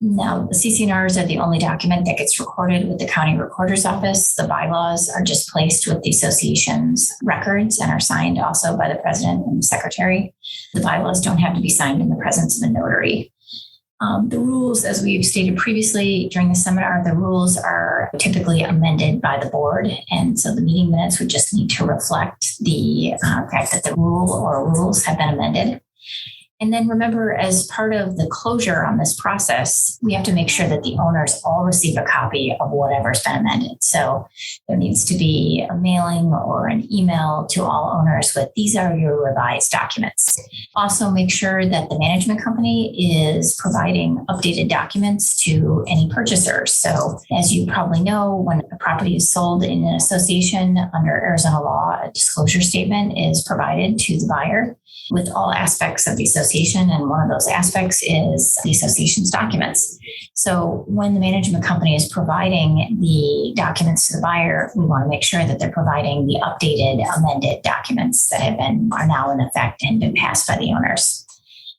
Now, the CC&Rs are the only document that gets recorded with the county recorder's office. The bylaws are just placed with the association's records and are signed also by the president and the secretary. The bylaws don't have to be signed in the presence of a notary. The rules, as we've stated previously during the seminar, the rules are typically amended by the board. And so the meeting minutes would just need to reflect the fact that the rule or rules have been amended. And then remember, as part of the closure on this process, we have to make sure that the owners all receive a copy of whatever's been amended. So there needs to be a mailing or an email to all owners with, these are your revised documents. Also, make sure that the management company is providing updated documents to any purchasers. So as you probably know, when a property is sold in an association under Arizona law, disclosure statement is provided to the buyer with all aspects of the association. And one of those aspects is the association's documents. So when the management company is providing the documents to the buyer, we want to make sure that they're providing the updated, amended documents that are now in effect and been passed by the owners.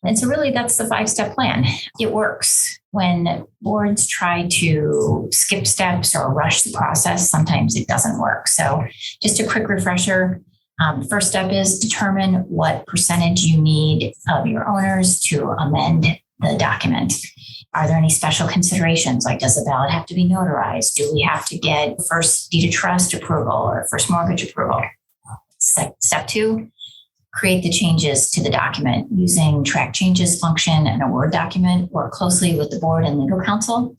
And so really that's the 5-step plan. It works. When boards try to skip steps or rush the process, sometimes it doesn't work. So just a quick refresher. First step is determine what percentage you need of your owners to amend the document. Are there any special considerations? Like, does the ballot have to be notarized? Do we have to get first deed of trust approval or first mortgage approval? Step 2, create the changes to the document using track changes function in a Word document. Work closely with the board and legal counsel.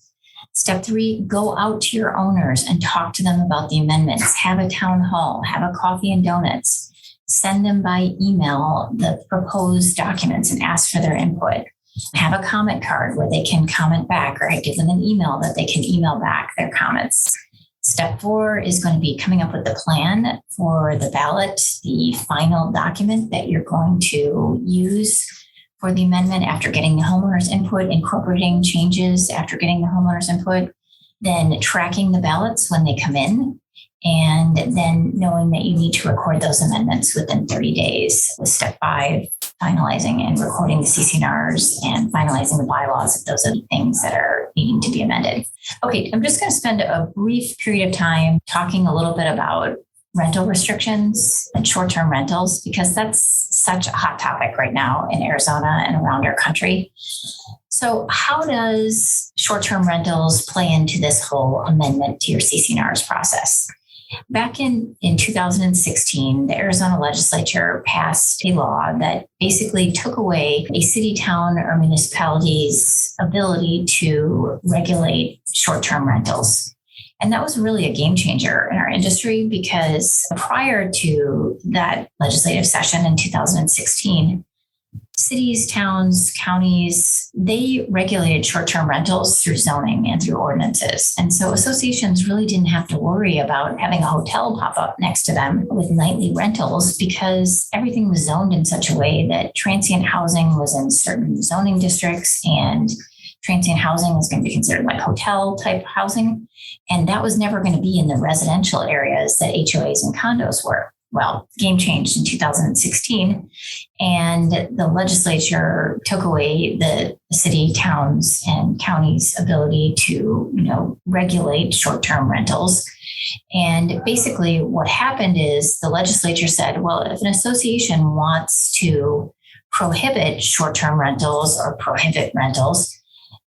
Step 3, go out to your owners and talk to them about the amendments. Have a town hall, have a coffee and donuts, send them by email the proposed documents and ask for their input. Have a comment card where they can comment back, or give them an email that they can email back their comments. Step 4 is going to be coming up with the plan for the ballot, the final document that you're going to use for the amendment after getting the homeowner's input, incorporating changes after getting the homeowner's input, then tracking the ballots when they come in, and then knowing that you need to record those amendments within 30 days with step 5, finalizing and recording the CC&Rs and finalizing the bylaws if those are the things that are needing to be amended. Okay, I'm just going to spend a brief period of time talking a little bit about rental restrictions and short-term rentals, because that's such a hot topic right now in Arizona and around our country. So how does short-term rentals play into this whole amendment to your CC&Rs process? Back in 2016, the Arizona legislature passed a law that basically took away a city, town, or municipality's ability to regulate short-term rentals. And that was really a game changer in our industry, because prior to that legislative session in 2016, cities, towns, counties, they regulated short-term rentals through zoning and through ordinances. And so associations really didn't have to worry about having a hotel pop up next to them with nightly rentals, because everything was zoned in such a way that transient housing was in certain zoning districts, and transient housing was going to be considered like hotel type housing. And that was never going to be in the residential areas that HOAs and condos were. Well, the game changed in 2016, and the legislature took away the city, towns, and counties' ability to, regulate short-term rentals. And basically what happened is the legislature said, well, if an association wants to prohibit short-term rentals or prohibit rentals,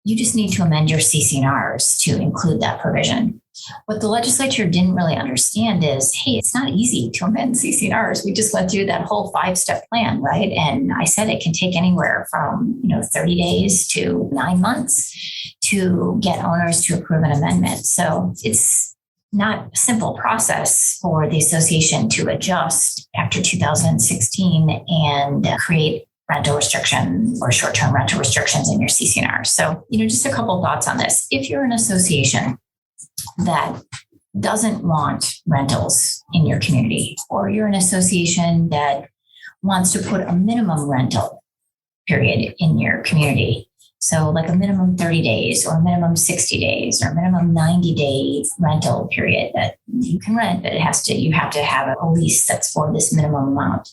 you just need to amend your CC&Rs to include that provision. What the legislature didn't really understand is, hey, it's not easy to amend CC&Rs. We just went through that whole 5-step plan, right? And I said it can take anywhere from 30 days to 9 months to get owners to approve an amendment. So it's not a simple process for the association to adjust after 2016 and create rental restriction or short-term rental restrictions in your CC&R. So, just a couple of thoughts on this. If you're an association that doesn't want rentals in your community, or you're an association that wants to put a minimum rental period in your community, so like a minimum 30 days or a minimum 60 days or a minimum 90-day rental period that you can rent, but you have to have a lease that's for this minimum amount.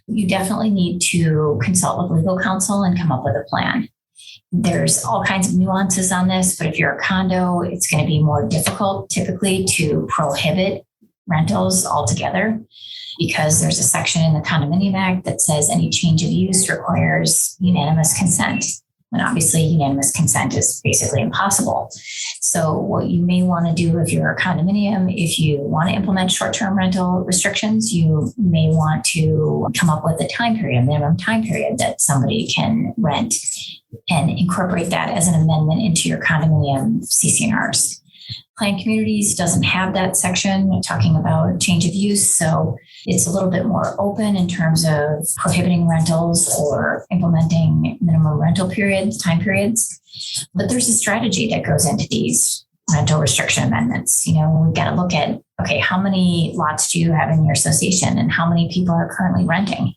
You definitely need to consult with legal counsel and come up with a plan. There's all kinds of nuances on this, but if you're a condo, it's going to be more difficult typically to prohibit rentals altogether, because there's a section in the Condominium Act that says any change of use requires unanimous consent. And obviously, unanimous consent is basically impossible. So what you may want to do if you're a condominium, if you want to implement short-term rental restrictions, you may want to come up with a minimum time period that somebody can rent, and incorporate that as an amendment into your condominium CC&Rs. Planned Communities doesn't have that section talking about change of use, so it's a little bit more open in terms of prohibiting rentals or implementing minimum rental time periods. But there's a strategy that goes into these rental restriction amendments. We've got to look at okay, how many lots do you have in your association and how many people are currently renting?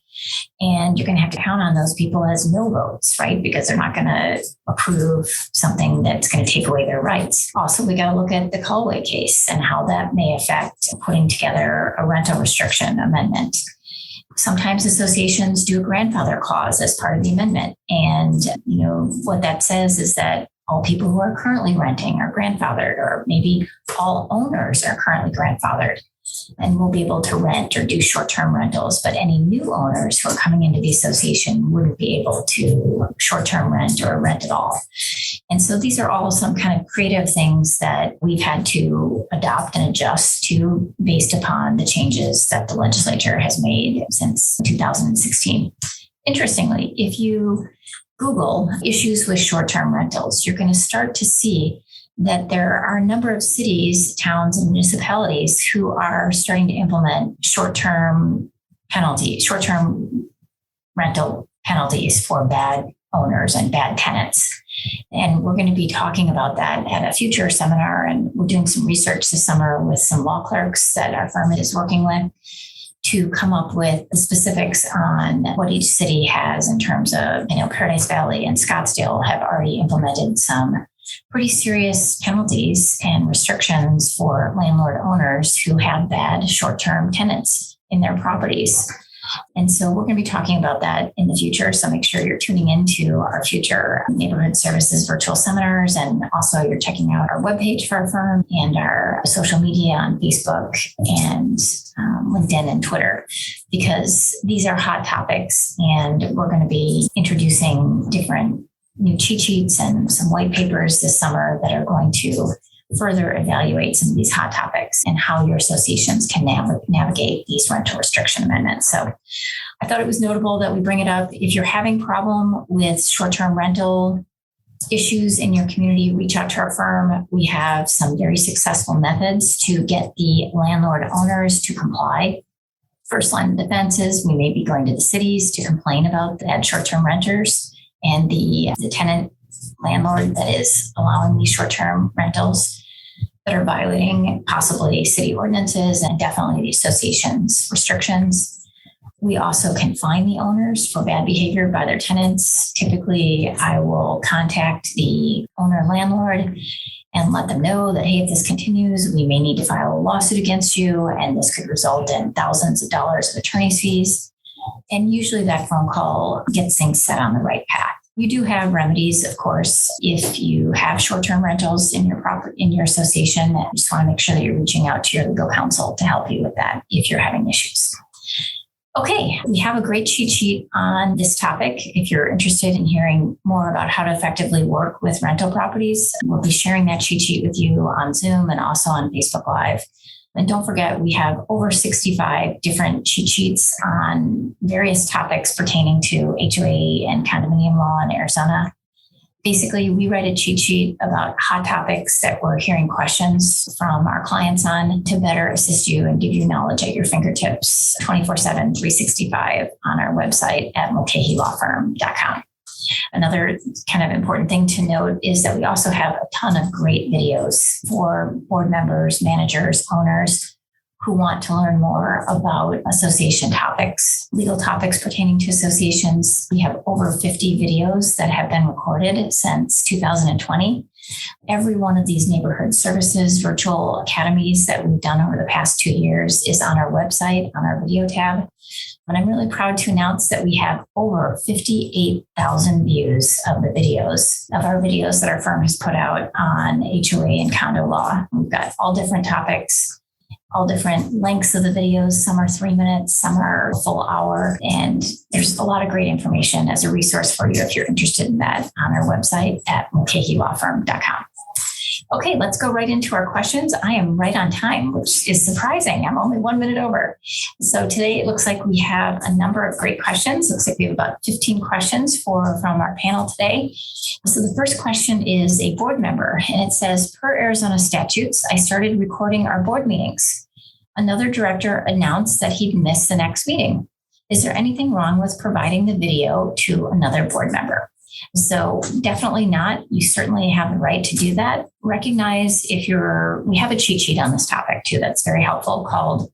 And you're going to have to count on those people as no votes, right? Because they're not going to approve something that's going to take away their rights. Also, we got to look at the Callaway case and how that may affect putting together a rental restriction amendment. Sometimes associations do a grandfather clause as part of the amendment. And, what that says is that all people who are currently renting are grandfathered, or maybe all owners are currently grandfathered and will be able to rent or do short-term rentals. But any new owners who are coming into the association wouldn't be able to short-term rent or rent at all. And so these are all some kind of creative things that we've had to adopt and adjust to based upon the changes that the legislature has made since 2016. Interestingly, if you Google issues with short-term rentals, you're going to start to see that there are a number of cities, towns, and municipalities who are starting to implement short-term rental penalties for bad owners and bad tenants. And we're going to be talking about that at a future seminar. And we're doing some research this summer with some law clerks that our firm is working with to come up with the specifics on what each city has in terms of, Paradise Valley and Scottsdale have already implemented some pretty serious penalties and restrictions for landlord owners who have bad short-term tenants in their properties. And so we're going to be talking about that in the future. So make sure you're tuning into our future neighborhood services virtual seminars. And also you're checking out our webpage for our firm and our social media on Facebook and LinkedIn and Twitter, because these are hot topics. And we're going to be introducing different new cheat sheets and some white papers this summer that are going to further evaluate some of these hot topics and how your associations can navigate these rental restriction amendments. So I thought it was notable that we bring it up. If you're having problem with short-term rental issues in your community, reach out to our firm. We have some very successful methods to get the landlord owners to comply. First line of defense is we may be going to the cities to complain about the short-term renters and the tenant landlord that is allowing these short-term rentals that are violating possibly city ordinances and definitely the association's restrictions. We also can fine the owners for bad behavior by their tenants. Typically, I will contact the owner landlord and let them know that, hey, if this continues, we may need to file a lawsuit against you, and this could result in thousands of dollars of attorney's fees. And usually that phone call gets things set on the right path. You do have remedies, of course, if you have short-term rentals in your association. You just want to make sure that you're reaching out to your legal counsel to help you with that if you're having issues. Okay, we have a great cheat sheet on this topic. If you're interested in hearing more about how to effectively work with rental properties, we'll be sharing that cheat sheet with you on Zoom and also on Facebook Live. And don't forget, we have over 65 different cheat sheets on various topics pertaining to HOA and condominium law in Arizona. Basically, we write a cheat sheet about hot topics that we're hearing questions from our clients on to better assist you and give you knowledge at your fingertips 24/7, 365 on our website at mulcahylawfirm.com. Another kind of important thing to note is that we also have a ton of great videos for board members, managers, owners who want to learn more about association topics, legal topics pertaining to associations. We have over 50 videos that have been recorded since 2020. Every one of these neighborhood services virtual academies that we've done over the past 2 years is on our website, on our video tab. And I'm really proud to announce that we have over 58,000 views of our videos that our firm has put out on HOA and condo law. We've got all different topics, all different lengths of the videos. Some are 3 minutes, some are a full hour. And there's a lot of great information as a resource for you if you're interested in that on our website at mulcahylawfirm.com. Okay, let's go right into our questions. I am right on time, which is surprising. I'm only 1 minute over. So today it looks like we have a number of great questions. Looks like we have about 15 questions from our panel today. So the first question is a board member, and it says, per Arizona statutes, I started recording our board meetings. Another director announced that he'd miss the next meeting. Is there anything wrong with providing the video to another board member? So definitely not. You certainly have the right to do that. Recognize we have a cheat sheet on this topic too that's very helpful called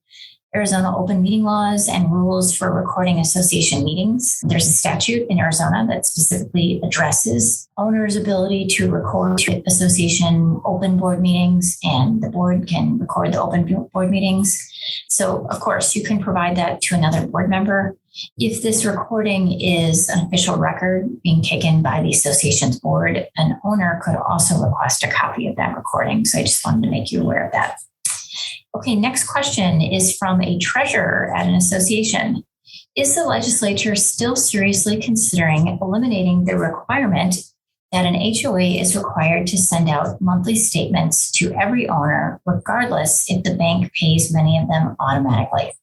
Arizona Open Meeting Laws and Rules for Recording Association Meetings. There's a statute in Arizona that specifically addresses owners' ability to record association open board meetings, and the board can record the open board meetings. So, of course, you can provide that to another board member. If this recording is an official record being taken by the association's board, an owner could also request a copy of that recording. So I just wanted to make you aware of that. Okay, next question is from a treasurer at an association. Is the legislature still seriously considering eliminating the requirement that an HOA is required to send out monthly statements to every owner, regardless if the bank pays many of them automatically?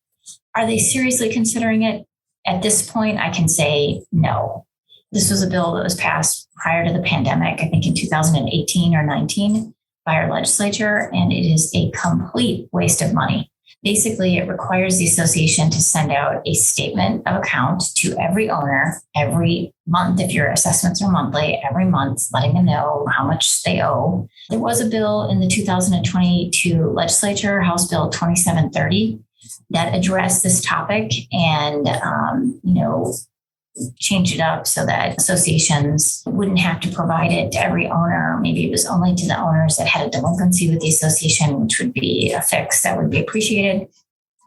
Are they seriously considering it? At this point, I can say no. This was a bill that was passed prior to the pandemic, I think in 2018 or 19. By our legislature, and it is a complete waste of money. Basically, it requires the association to send out a statement of account to every owner every month. If your assessments are monthly, every month, letting them know how much they owe. There was a bill in the 2022 legislature, House Bill 2730, that addressed this topic and, change it up so that associations wouldn't have to provide it to every owner. Maybe it was only to the owners that had a delinquency with the association, which would be a fix that would be appreciated.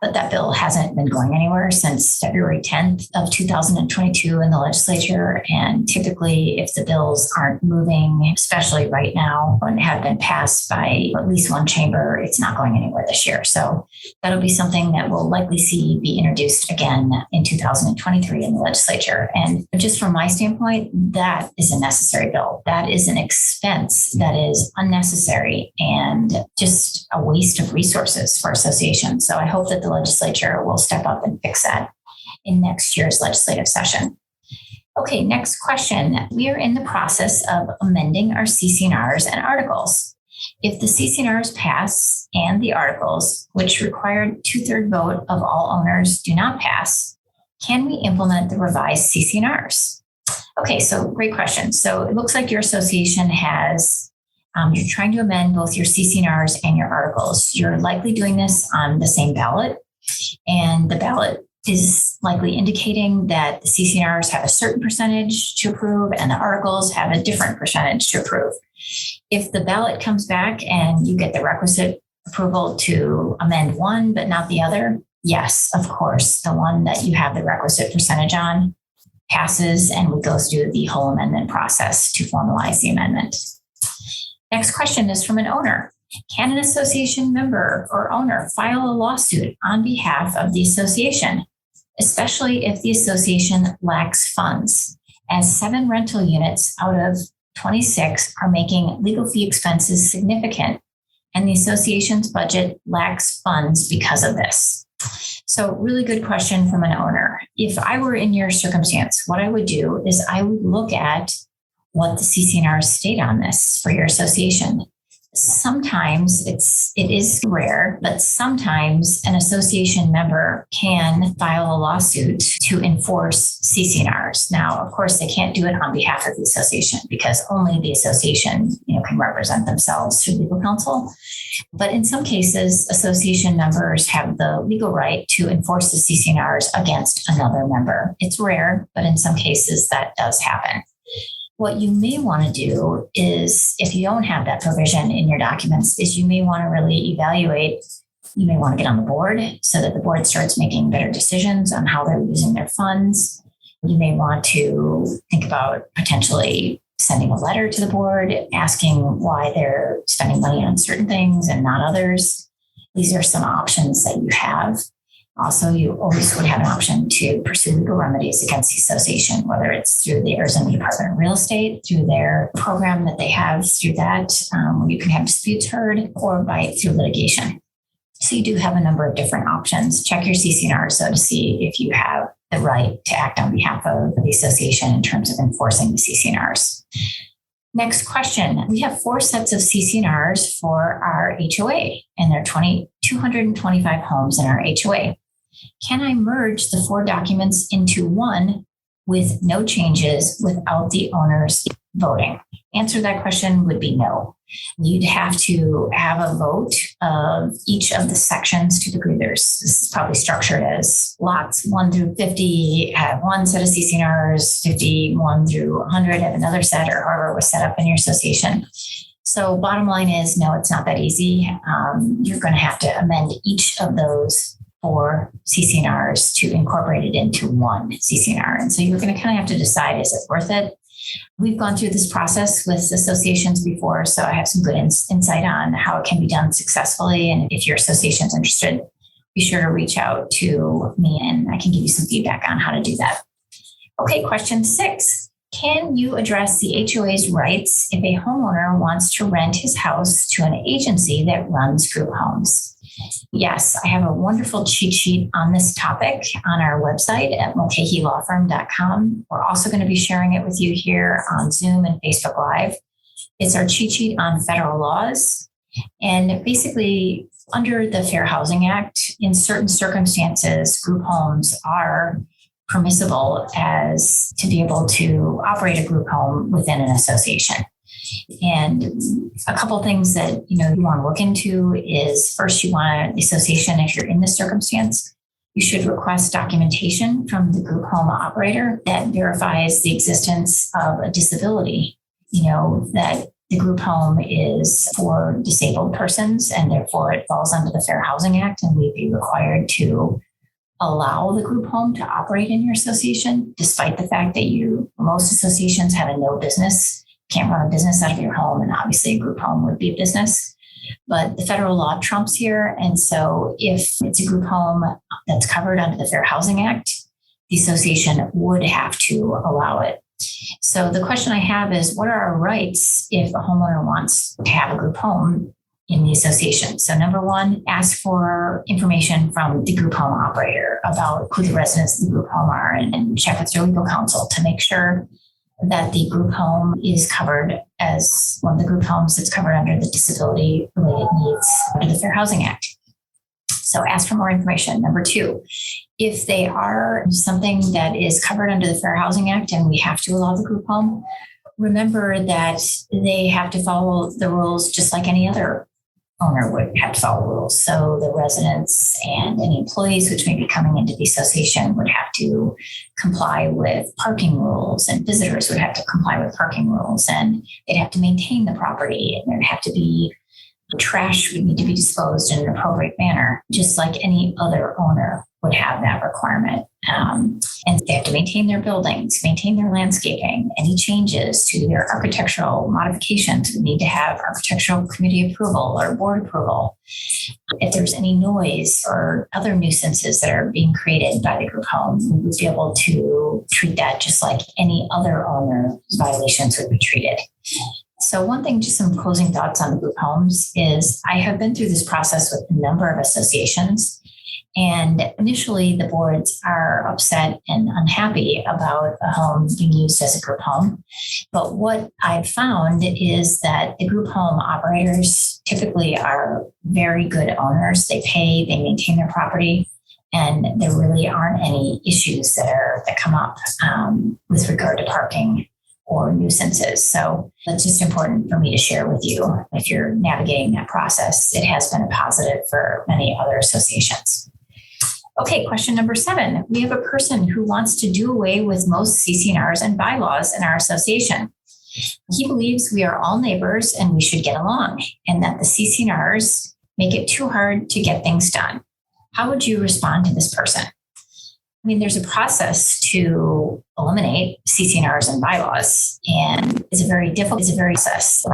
But that bill hasn't been going anywhere since February 10th of 2022 in the legislature. And typically, if the bills aren't moving, especially right now, and have been passed by at least one chamber, it's not going anywhere this year. So that'll be something that we'll likely see be introduced again in 2023 in the legislature. And just from my standpoint, that is a necessary bill. That is an expense that is unnecessary and just a waste of resources for associations. So I hope that the legislature will step up and fix that in next year's legislative session. Okay, next question. We are in the process of amending our CC&Rs and articles. If the CC&Rs pass and the articles, which required 2/3 vote of all owners, do not pass, can we implement the revised CC&Rs? Okay, so great question. So it looks like your association has you're trying to amend both your CC&Rs and your articles. You're likely doing this on the same ballot, and the ballot is likely indicating that the CC&Rs have a certain percentage to approve and the articles have a different percentage to approve. If the ballot comes back and you get the requisite approval to amend one but not the other, yes, of course, the one that you have the requisite percentage on passes and we go through the whole amendment process to formalize the amendment. Next question is from an owner. Can an association member or owner file a lawsuit on behalf of the association, especially if the association lacks funds, as 7 rental units out of 26 are making legal fee expenses significant, and the association's budget lacks funds because of this? So really good question from an owner. If I were in your circumstance, what I would do is I would look at what the CC&Rs state on this for your association. Sometimes it is rare, but sometimes an association member can file a lawsuit to enforce CC&Rs. Now, of course, they can't do it on behalf of the association because only the association, can represent themselves through legal counsel. But in some cases, association members have the legal right to enforce the CC&Rs against another member. It's rare, but in some cases that does happen. What you may want to do is, if you don't have that provision in your documents, is you may want to really evaluate, you may want to get on the board so that the board starts making better decisions on how they're using their funds. You may want to think about potentially sending a letter to the board asking why they're spending money on certain things and not others. These are some options that you have. Also, you always would have an option to pursue legal remedies against the association, whether it's through the Arizona Department of Real Estate, through their program that they have through that, where you can have disputes heard, or through litigation. So you do have a number of different options. Check your CC&Rs to see if you have the right to act on behalf of the association in terms of enforcing the CC&Rs. Next question. We have 4 sets of CC&Rs for our HOA, and there are 225 homes in our HOA. Can I merge the 4 documents into one with no changes without the owners voting? Answer to that question would be no. You'd have to have a vote of each of the sections to degree. This is probably structured as lots 1 through 50 have one set of CC&Rs, 51 through 100 have another set, or however it was set up in your association. So bottom line is, no, it's not that easy. You're going to have to amend each of those 4 CC&Rs to incorporate it into one CC&R. And so you're going to kind of have to decide, is it worth it? We've gone through this process with associations before, so I have some good insight on how it can be done successfully. And if your association's interested, be sure to reach out to me and I can give you some feedback on how to do that. Okay, question 6. Can you address the HOA's rights if a homeowner wants to rent his house to an agency that runs group homes? Yes, I have a wonderful cheat sheet on this topic on our website at mulcahylawfirm.com. We're also going to be sharing it with you here on Zoom and Facebook Live. It's our cheat sheet on federal laws. And basically, under the Fair Housing Act, in certain circumstances, group homes are permissible as to be able to operate a group home within an association. And a couple of things that you want to look into is, first, you want the association, if you're in this circumstance, you should request documentation from the group home operator that verifies the existence of a disability, that the group home is for disabled persons and therefore it falls under the Fair Housing Act, and we'd be required to allow the group home to operate in your association, despite the fact that most associations have a no business, can't run a business out of your home, and obviously a group home would be a business. But the federal law trumps here. And so if it's a group home that's covered under the Fair Housing Act, the association would have to allow it. So the question I have is, what are our rights if a homeowner wants to have a group home in the association? So number 1, ask for information from the group home operator about who the residents of the group home are, and check with your legal counsel to make sure that the group home is covered as one of the group homes that's covered under the disability related needs under the Fair Housing Act. So ask for more information. Number 2, if they are something that is covered under the Fair Housing Act and we have to allow the group home, remember that they have to follow the rules just like any other owner would have to follow rules. So the residents and any employees which may be coming into the association would have to comply with parking rules, and visitors would have to comply with parking rules, and they'd have to maintain the property, and there'd have to be trash would need to be disposed in an appropriate manner, just like any other owner would have that requirement. And they have to maintain their buildings, maintain their landscaping. Any changes to their architectural modifications would need to have architectural committee approval or board approval. If there's any noise or other nuisances that are being created by the group home, we would be able to treat that just like any other owner's violations would be treated. So one thing, just some closing thoughts on the group homes is, I have been through this process with a number of associations. And initially, the boards are upset and unhappy about a home being used as a group home. But what I've found is that the group home operators typically are very good owners. They pay, they maintain their property, and there really aren't any issues that come up with regard to parking or nuisances. So that's just important for me to share with you. If you're navigating that process, it has been a positive for many other associations. Okay, question number 7. We have a person who wants to do away with most CC&Rs and bylaws in our association. He believes we are all neighbors and we should get along, and that the CC&Rs make it too hard to get things done. How would you respond to this person? I mean, there's a process to eliminate CC&Rs and bylaws, and it's a very difficult, process.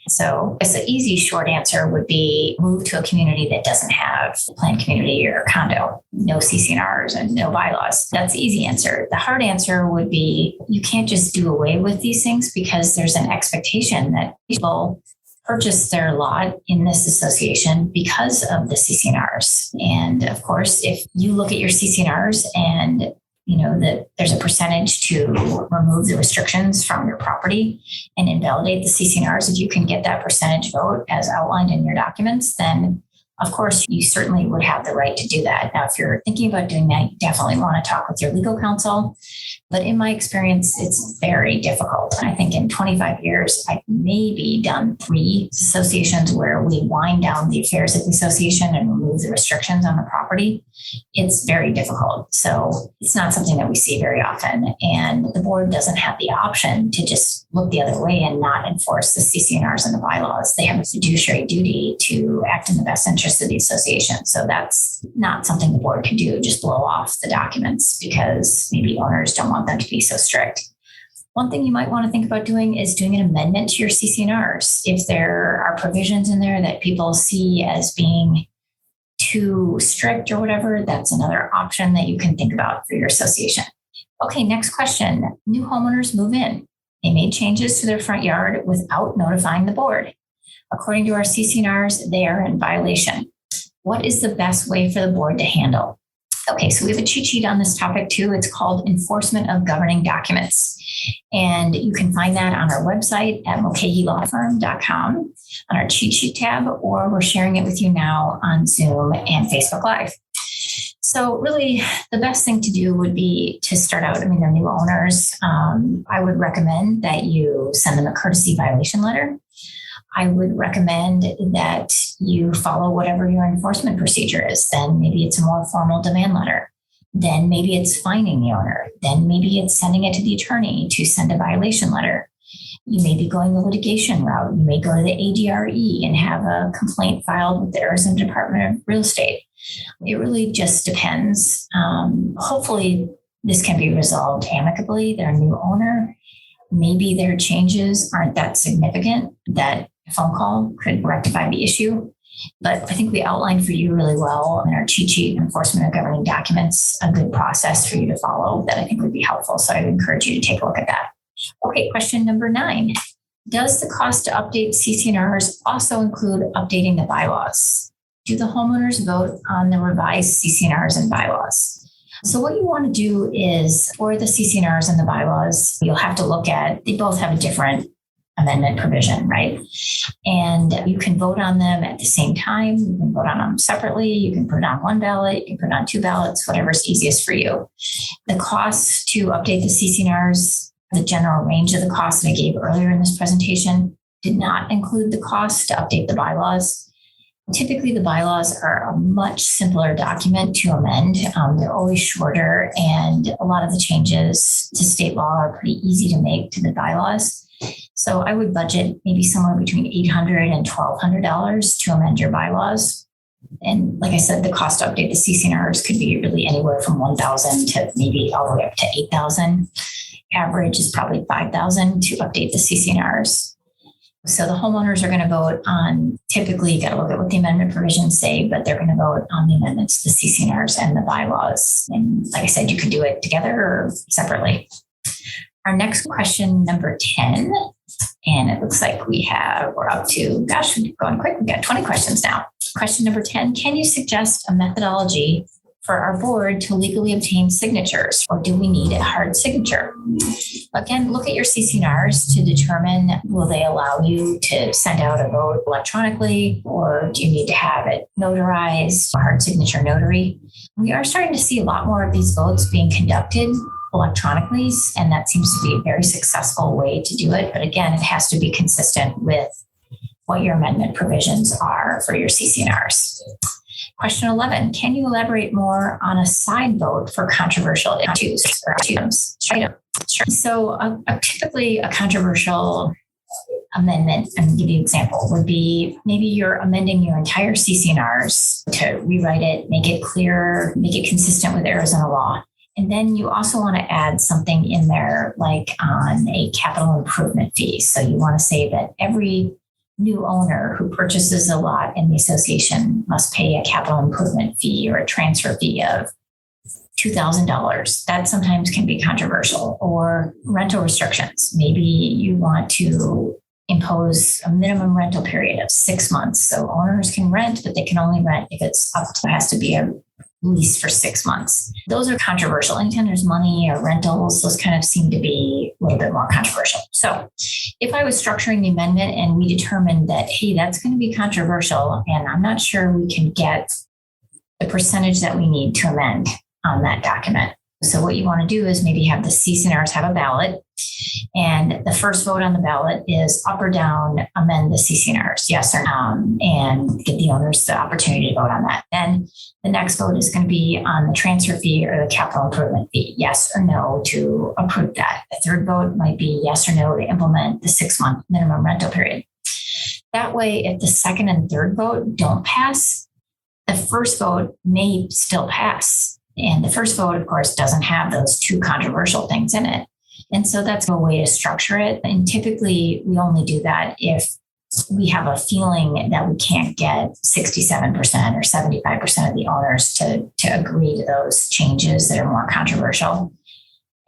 So I guess the easy short answer would be move to a community that doesn't have a planned community or condo, no CC&Rs and no bylaws. That's the easy answer. The hard answer would be you can't just do away with these things, because there's an expectation that people purchase their lot in this association because of the CC&Rs. And of course, if you look at your CC&Rs and you know that there's a percentage to remove the restrictions from your property and invalidate the CC&Rs, if you can get that percentage vote as outlined in your documents, then Of course, you certainly would have the right to do that. Now, if you're thinking about doing that, you definitely want to talk with your legal counsel. But in my experience, it's very difficult. I think in 25 years, I've maybe done 3 associations where we wind down the affairs of the association and remove the restrictions on the property. It's very difficult. So it's not something that we see very often. And the board doesn't have the option to just look the other way and not enforce the CC&Rs and the bylaws. They have a fiduciary duty to act in the best interest of the association. So that's not something the board can do, just blow off the documents because maybe owners don't want them to be so strict. One thing you might want to think about doing is doing an amendment to your CC&Rs. If there are provisions in there that people see as being too strict or whatever, that's another option that you can think about for your association. Okay, next question. New homeowners move in. They made changes to their front yard without notifying the board. According to our CC&Rs, they are in violation. What is the best way for the board to handle? Okay, so we have a cheat sheet on this topic too. It's called Enforcement of Governing Documents. And you can find that on our website at mulcahylawfirm.com on our cheat sheet tab, or we're sharing it with you now on Zoom and Facebook Live. So really, the best thing to do would be to start out, they're new owners. I would recommend that you send them a courtesy violation letter. I would recommend that you follow whatever your enforcement procedure is. Then maybe it's a more formal demand letter. Then maybe it's fining the owner. Then maybe it's sending it to the attorney to send a violation letter. You may be going the litigation route. You may go to the ADRE and have a complaint filed with the Arizona Department of Real Estate. It really just depends. Hopefully, this can be resolved amicably. They're a new owner. Maybe their changes aren't that significant that a phone call could rectify the issue. But I think we outlined for you really well in our cheat sheet, Enforcement of Governing Documents, a good process for you to follow that I think would be helpful. So I would encourage you to take a look at that. Okay, question number 9. Does the cost to update CC&Rs also include updating the bylaws? Do the homeowners vote on the revised CC&Rs and bylaws? So what you want to do is for the CC&Rs and the bylaws, you'll have to look at, they both have a different amendment provision, right? And you can vote on them at the same time. You can vote on them separately. You can put it on one ballot. You can put it on 2 ballots, whatever's easiest for you. The cost to update the CC&Rs, the general range of the costs that I gave earlier in this presentation, did not include the cost to update the bylaws. Typically, the bylaws are a much simpler document to amend. They're always shorter, and a lot of the changes to state law are pretty easy to make to the bylaws. So I would budget maybe somewhere between $800 and $1,200 to amend your bylaws. And like I said, the cost to update the CC&Rs could be really anywhere from $1,000 to maybe all the way up to $8,000. Average is probably $5,000 to update the CC&Rs. So the homeowners are going to vote on, typically you got to look at what the amendment provisions say, but they're going to vote on the amendments to the CC&Rs and the bylaws. And like I said, you can do it together or separately. Our next question, number 10, and it looks like we're up to, gosh, we're going quick. We've got 20 questions now. Question number 10, can you suggest a methodology for our board to legally obtain signatures, or do we need a hard signature? Again, look at your CC&Rs to determine, will they allow you to send out a vote electronically, or do you need to have it notarized, a hard signature notary? We are starting to see a lot more of these votes being conducted electronically, and that seems to be a very successful way to do it. But again, it has to be consistent with what your amendment provisions are for your CC&Rs. Question 11, can you elaborate more on a side vote for controversial items? Sure. So typically a controversial amendment, and give you an example, would be maybe you're amending your entire CC&Rs to rewrite it, make it clearer, make it consistent with Arizona law. And then you also want to add something in there like on a capital improvement fee. So you want to say that every new owner who purchases a lot in the association must pay a capital improvement fee or a transfer fee of $2,000. That sometimes can be controversial. Or rental restrictions. Maybe you want to impose a minimum rental period of 6 months. So owners can rent, but they can only rent if it's up to, it has to be a lease for 6 months. Those are controversial. Anytime there's money or rentals, those kind of seem to be a little bit more controversial. So if I was structuring the amendment and we determined that, hey, that's going to be controversial and I'm not sure we can get the percentage that we need to amend on that document. So what you want to do is maybe have the CC&Rs have a ballot, and the first vote on the ballot is up or down, amend the CC&Rs, yes or no, and give the owners the opportunity to vote on that. Then the next vote is going to be on the transfer fee or the capital improvement fee, yes or no to approve that. The third vote might be yes or no to implement the 6-month minimum rental period. That way, if the second and third vote don't pass, the first vote may still pass. And the first vote, of course, doesn't have those two controversial things in it. And so that's a way to structure it. And typically, we only do that if we have a feeling that we can't get 67% or 75% of the owners to agree to those changes that are more controversial.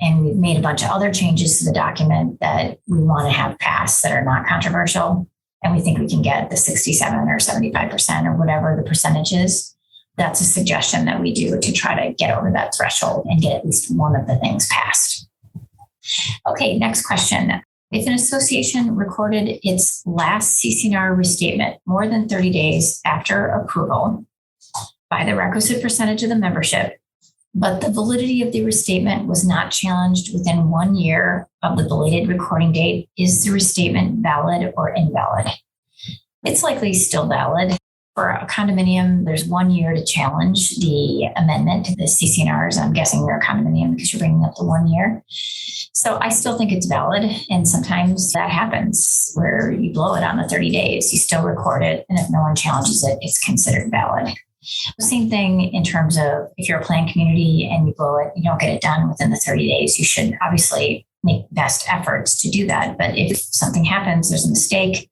And we've made a bunch of other changes to the document that we want to have passed that are not controversial. And we think we can get the 67 or 75% or whatever the percentage is. That's a suggestion that we do to try to get over that threshold and get at least one of the things passed. Okay, next question. If an association recorded its last CC&R restatement more than 30 days after approval by the requisite percentage of the membership, but the validity of the restatement was not challenged within 1 year of the belated recording date, is the restatement valid or invalid? It's likely still valid. For a condominium, there's 1 year to challenge the amendment to the CC&Rs. I'm guessing you're a condominium because you're bringing up the 1 year. So I still think it's valid. And sometimes that happens where you blow it on the 30 days, you still record it. And if no one challenges it, it's considered valid. The same thing in terms of if you're a planned community and you blow it, you don't get it done within the 30 days, you should obviously make best efforts to do that. But if something happens, there's a mistake,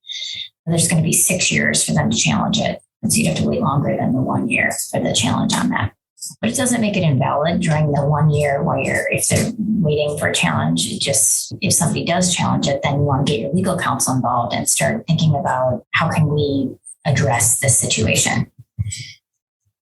there's going to be 6 years for them to challenge it. And so you'd have to wait longer than the 1 year for the challenge on that. But it doesn't make it invalid during the 1 year where if they're waiting for a challenge, it just, if somebody does challenge it, then you want to get your legal counsel involved and start thinking about how can we address this situation.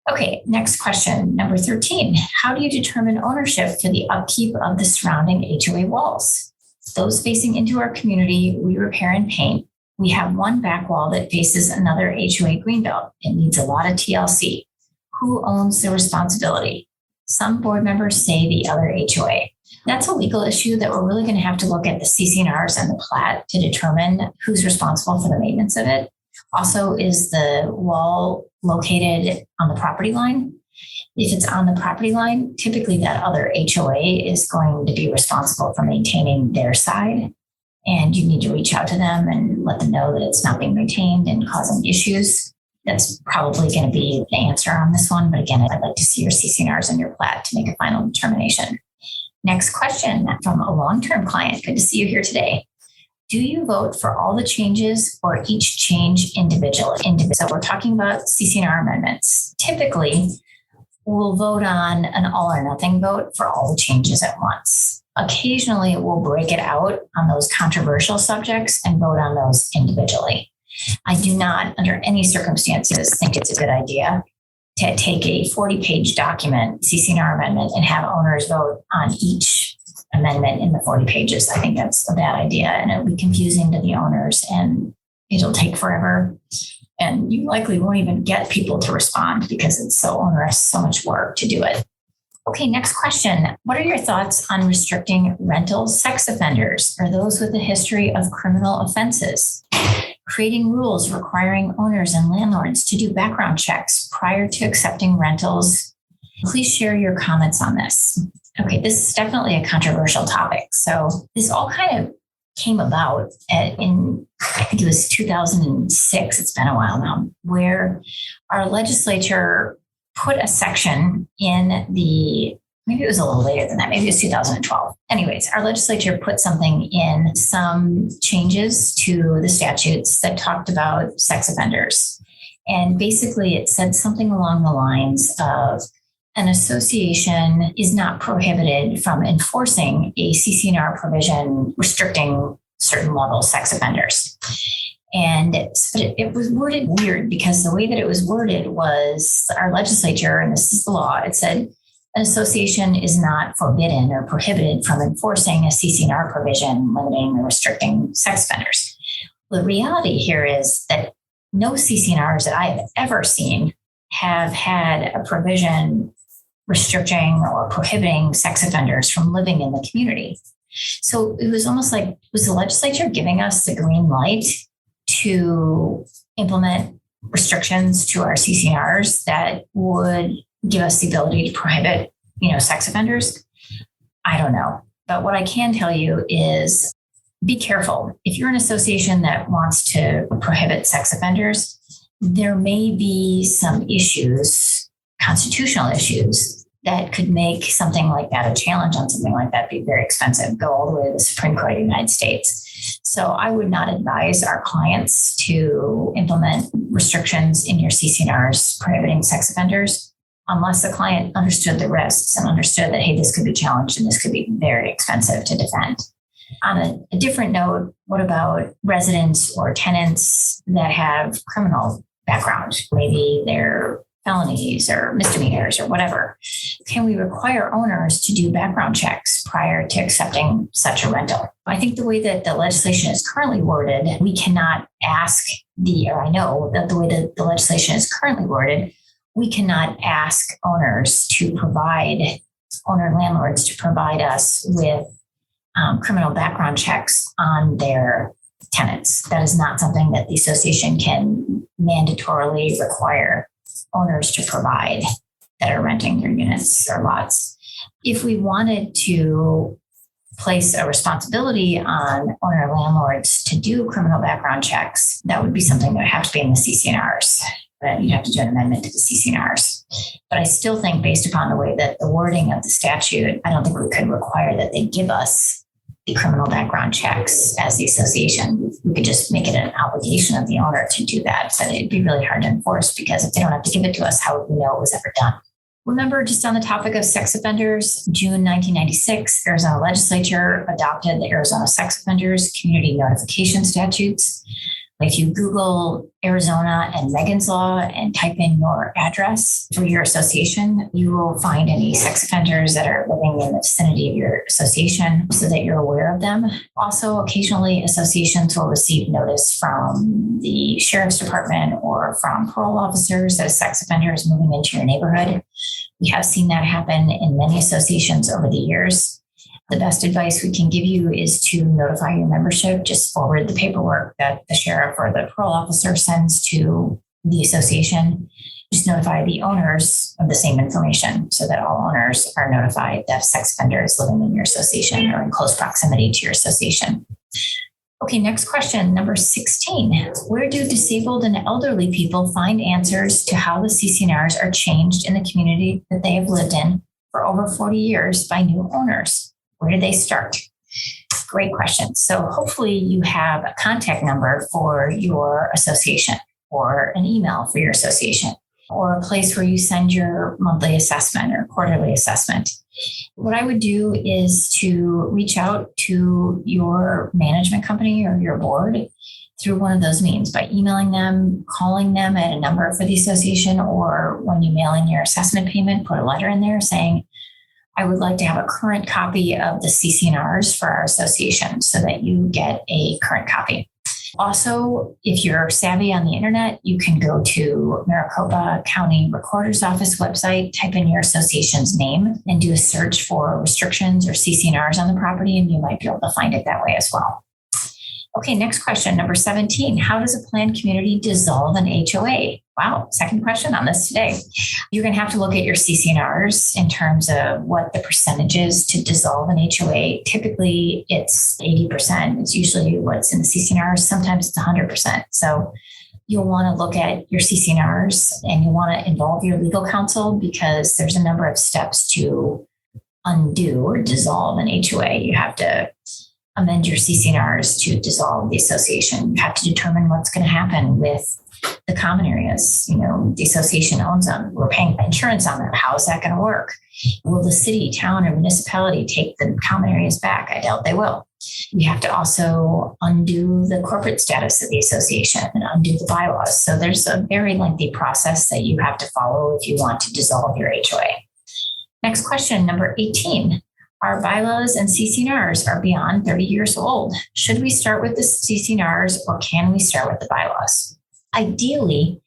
Okay, next question, number 13. How do you determine ownership for the upkeep of the surrounding HOA walls? Those facing into our community, we repair and paint. We have one back wall that faces another HOA greenbelt. It needs a lot of TLC. Who owns the responsibility? Some board members say the other HOA. That's a legal issue that we're really going to have to look at the CC&Rs and the plat to determine who's responsible for the maintenance of it. Also, is the wall located on the property line? If it's on the property line, typically that other HOA is going to be responsible for maintaining their side. And you need to reach out to them and let them know that it's not being maintained and causing issues. That's probably going to be the answer on this one. But again, I'd like to see your CC&Rs and your plat to make a final determination. Next question from a long-term client. Good to see you here today. Do you vote for all the changes or each change individually? So we're talking about CC&R amendments. Typically, we'll vote on an all or nothing vote for all the changes at once. Occasionally, we'll break it out on those controversial subjects and vote on those individually. I do not, under any circumstances, think it's a good idea to take a 40-page document, CC&R amendment, and have owners vote on each amendment in the 40 pages. I think that's a bad idea, and it'll be confusing to the owners, and it'll take forever. And you likely won't even get people to respond because it's so onerous, so much work to do it. Okay, next question. What are your thoughts on restricting rental sex offenders or those with a history of criminal offenses? Creating rules requiring owners and landlords to do background checks prior to accepting rentals. Please share your comments on this. Okay, this is definitely a controversial topic. So this all kind of came about in, I think it was 2006, it's been a while now, where our legislature put a section in maybe it was a little later than that, maybe it was 2012. Anyways, our legislature put something in, some changes to the statutes that talked about sex offenders. And basically it said something along the lines of an association is not prohibited from enforcing a CC&R provision restricting certain level sex offenders. And but it was worded weird because the way that it was worded was our legislature, and this is the law, it said an association is not forbidden or prohibited from enforcing a CC&R provision limiting or restricting sex offenders. The reality here is that no CC&Rs that I have ever seen have had a provision restricting or prohibiting sex offenders from living in the community. So it was almost like, was the legislature giving us the green light to implement restrictions to our CC&Rs that would give us the ability to prohibit, sex offenders? I don't know. But what I can tell you is be careful. If you're an association that wants to prohibit sex offenders, there may be some issues, constitutional issues, that could make something like that, a challenge on something like that, be very expensive, go all the way to the Supreme Court of the United States. So I would not advise our clients to implement restrictions in your CC&Rs prohibiting sex offenders unless the client understood the risks and understood that, hey, this could be challenged and this could be very expensive to defend. On a different note, what about residents or tenants that have criminal background? Maybe they're felonies or misdemeanors or whatever. Can we require owners to do background checks prior to accepting such a rental? I think the way that the legislation is currently worded, we cannot ask I know that the way that the legislation is currently worded, we cannot ask landlords to provide us with criminal background checks on their tenants. That is not something that the association can mandatorily require owners to provide that are renting their units or lots. If we wanted to place a responsibility on owner landlords to do criminal background checks, that would be something that would have to be in the CC&Rs. But you'd have to do an amendment to the CC&Rs. But I still think, based upon the way that the wording of the statute, I don't think we could require that they give us the criminal background checks as the association. We could just make it an obligation of the owner to do that. But it'd be really hard to enforce, because if they don't have to give it to us, how would we know it was ever done? Remember, just on the topic of sex offenders, June 1996, Arizona legislature adopted the Arizona Sex Offenders Community Notification Statutes. If you Google Arizona and Megan's Law and type in your address for your association, you will find any sex offenders that are living in the vicinity of your association so that you're aware of them. Also, occasionally associations will receive notice from the sheriff's department or from parole officers that a sex offender is moving into your neighborhood. We have seen that happen in many associations over the years. The best advice we can give you is to notify your membership. Just forward the paperwork that the sheriff or the parole officer sends to the association. Just notify the owners of the same information so that all owners are notified that sex offender is living in your association or in close proximity to your association. Okay, next question, number 16. Where do disabled and elderly people find answers to how the CC&Rs are changed in the community that they have lived in for over 40 years by new owners? Where do they start? Great question. So hopefully you have a contact number for your association, or an email for your association, or a place where you send your monthly assessment or quarterly assessment. What I would do is to reach out to your management company or your board through one of those means, by emailing them, calling them at a number for the association, or when you mail in your assessment payment, put a letter in there saying, I would like to have a current copy of the CC&Rs for our association, so that you get a current copy. Also, if you're savvy on the internet, you can go to Maricopa County Recorder's Office website, type in your association's name, and do a search for restrictions or CC&Rs on the property, and you might be able to find it that way as well. Okay, next question, number 17. How does a planned community dissolve an HOA? Wow, second question on this today. You're going to have to look at your CC&Rs in terms of what the percentage is to dissolve an HOA. Typically, it's 80%. It's usually what's in the CC&Rs. Sometimes it's 100%. So you'll want to look at your CC&Rs, and you want to involve your legal counsel, because there's a number of steps to undo or dissolve an HOA. You have to amend your CC&Rs to dissolve the association. You have to determine what's going to happen with the common areas. The association owns them. We're paying insurance on them. How is that going to work? Will the city, town, or municipality take the common areas back? I doubt they will. You have to also undo the corporate status of the association and undo the bylaws. So there's a very lengthy process that you have to follow if you want to dissolve your HOA. Next question, number 18. Our bylaws and CC&Rs are beyond 30 years old. Should we start with the CC&Rs or can we start with the bylaws? Ideally,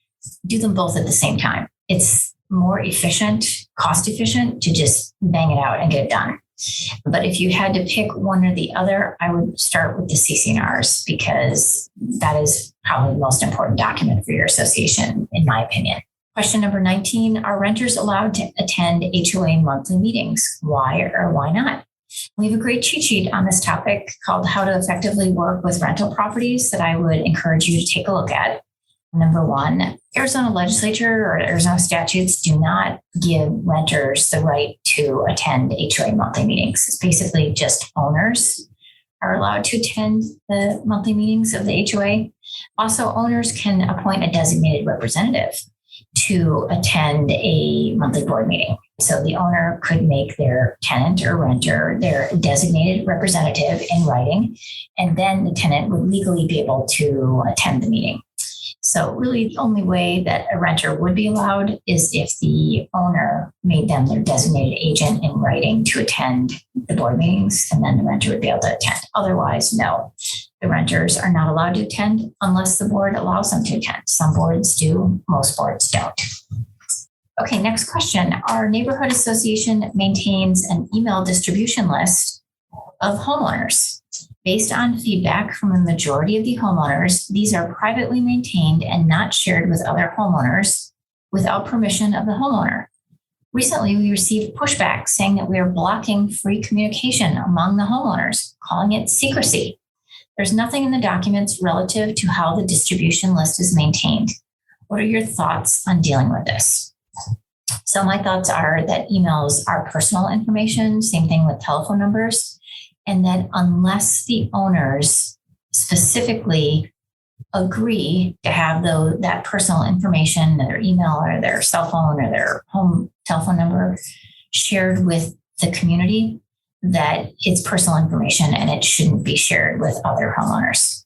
do them both at the same time. It's more efficient, cost efficient to just bang it out and get it done. But if you had to pick one or the other, I would start with the CC&Rs because that is probably the most important document for your association, in my opinion. Question number 19, are renters allowed to attend HOA monthly meetings? Why or why not? We have a great cheat sheet on this topic called How to Effectively Work with Rental Properties that I would encourage you to take a look at. Number one, Arizona legislature or Arizona statutes do not give renters the right to attend HOA monthly meetings. It's basically just owners are allowed to attend the monthly meetings of the HOA. Also, owners can appoint a designated representative to attend a monthly board meeting. So the owner could make their tenant or renter their designated representative in writing, and then the tenant would legally be able to attend the meeting. So really the only way that a renter would be allowed is if the owner made them their designated agent in writing to attend the board meetings, and then the renter would be able to attend. Otherwise, no. The renters are not allowed to attend unless the board allows them to attend. Some boards do, most boards don't. Okay, next question. Our neighborhood association maintains an email distribution list of homeowners. Based on feedback from a majority of the homeowners, these are privately maintained and not shared with other homeowners without permission of the homeowner. Recently, we received pushback saying that we are blocking free communication among the homeowners, calling it secrecy. There's nothing in the documents relative to how the distribution list is maintained. What are your thoughts on dealing with this? So my thoughts are that emails are personal information, same thing with telephone numbers, and that unless the owners specifically agree to have that personal information, their email or their cell phone or their home telephone number shared with the community, that it's personal information and it shouldn't be shared with other homeowners.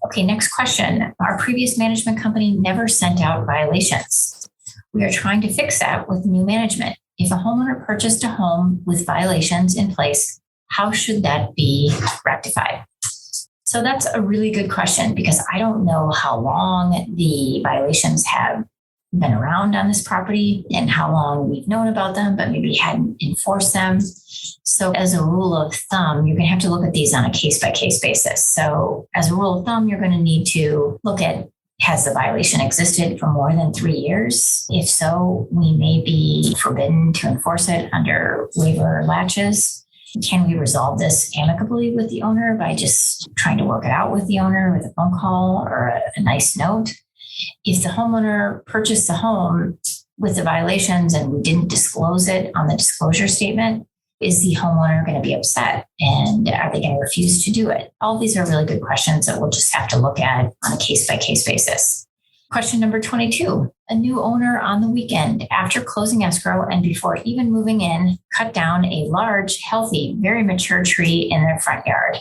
Okay, next question. Our previous management company never sent out violations. We are trying to fix that with new management. If a homeowner purchased a home with violations in place, how should that be rectified? So that's a really good question because I don't know how long the violations have been around on this property and how long we've known about them, but maybe hadn't enforced them. So as a rule of thumb, you're going to have to look at these on a case-by-case basis. So as a rule of thumb, you're going to need to look at, has the violation existed for more than 3 years? If so, we may be forbidden to enforce it under waiver latches. Can we resolve this amicably with the owner by just trying to work it out with the owner with a phone call or a nice note? If the homeowner purchased the home with the violations and we didn't disclose it on the disclosure statement, is the homeowner going to be upset? And are they going to refuse to do it? All these are really good questions that we'll just have to look at on a case-by-case basis. Question number 22. A new owner on the weekend after closing escrow and before even moving in, cut down a large, healthy, very mature tree in their front yard,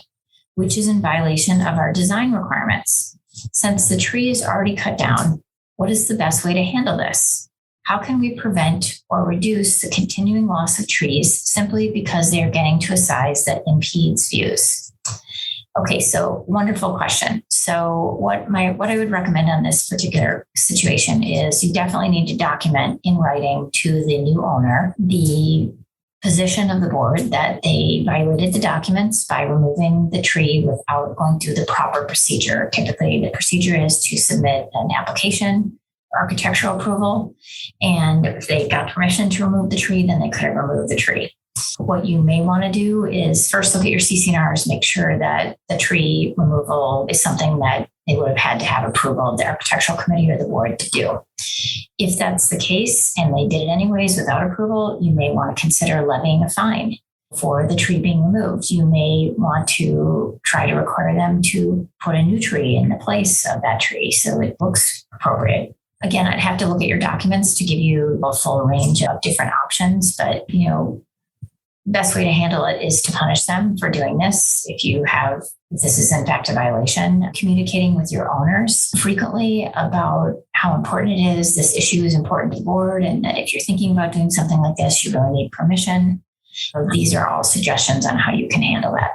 which is in violation of our design requirements. Since the tree is already cut down, what is the best way to handle this? How can we prevent or reduce the continuing loss of trees simply because they are getting to a size that impedes views? Okay, so wonderful question. So what I would recommend on this particular situation is you definitely need to document in writing to the new owner the position of the board that they violated the documents by removing the tree without going through the proper procedure. Typically, the procedure is to submit an application, architectural approval, and if they got permission to remove the tree, then they could have removed the tree. What you may want to do is first look at your CC&Rs, make sure that the tree removal is something that they would have had to have approval of the architectural committee or the board to do. If that's the case and they did it anyways without approval, you may want to consider levying a fine for the tree being removed. You may want to try to require them to put a new tree in the place of that tree so it looks appropriate. Again, I'd have to look at your documents to give you a full range of different options, but best way to handle it is to punish them for doing this. If this is in fact a violation, communicating with your owners frequently about how important it is. This issue is important to the board, and that if you're thinking about doing something like this, you really need permission. So these are all suggestions on how you can handle that.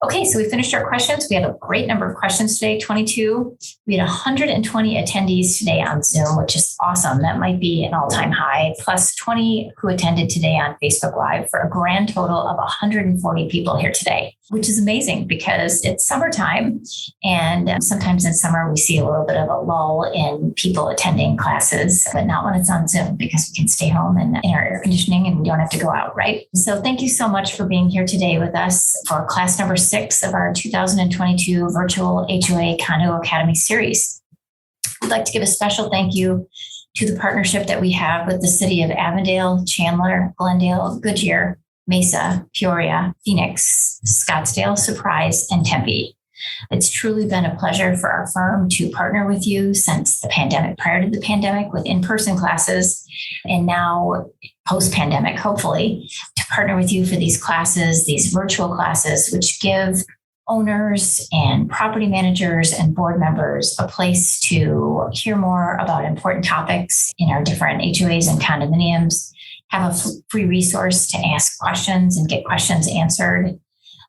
Okay, so we finished our questions. We have a great number of questions today, 22. We had 120 attendees today on Zoom, which is awesome. That might be an all-time high, plus 20 who attended today on Facebook Live, for a grand total of 140 people here today, which is amazing because it's summertime. And sometimes in summer, we see a little bit of a lull in people attending classes, but not when it's on Zoom, because we can stay home and in our air conditioning and we don't have to go out, right? So thank you so much for being here today with us for class number 6 of our 2022 Virtual HOA Condo Academy series. We'd like to give a special thank you to the partnership that we have with the city of Avondale, Chandler, Glendale, Goodyear, Mesa, Peoria, Phoenix, Scottsdale, Surprise, and Tempe. It's truly been a pleasure for our firm to partner with you since the pandemic, prior to the pandemic, with in-person classes, and now post-pandemic, hopefully, to partner with you for these classes, these virtual classes, which give owners and property managers and board members a place to hear more about important topics in our different HOAs and condominiums, have a free resource to ask questions and get questions answered,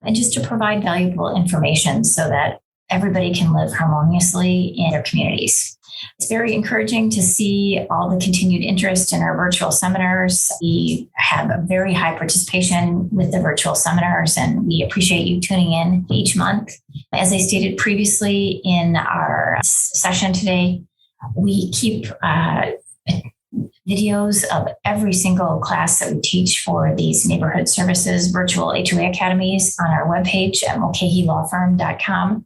and just to provide valuable information so that everybody can live harmoniously in their communities. It's very encouraging to see all the continued interest in our virtual seminars. We have a very high participation with the virtual seminars, and we appreciate you tuning in each month. As I stated previously in our session today, we keep videos of every single class that we teach for these neighborhood services virtual HOA academies on our webpage at mulcahylawfirm.com.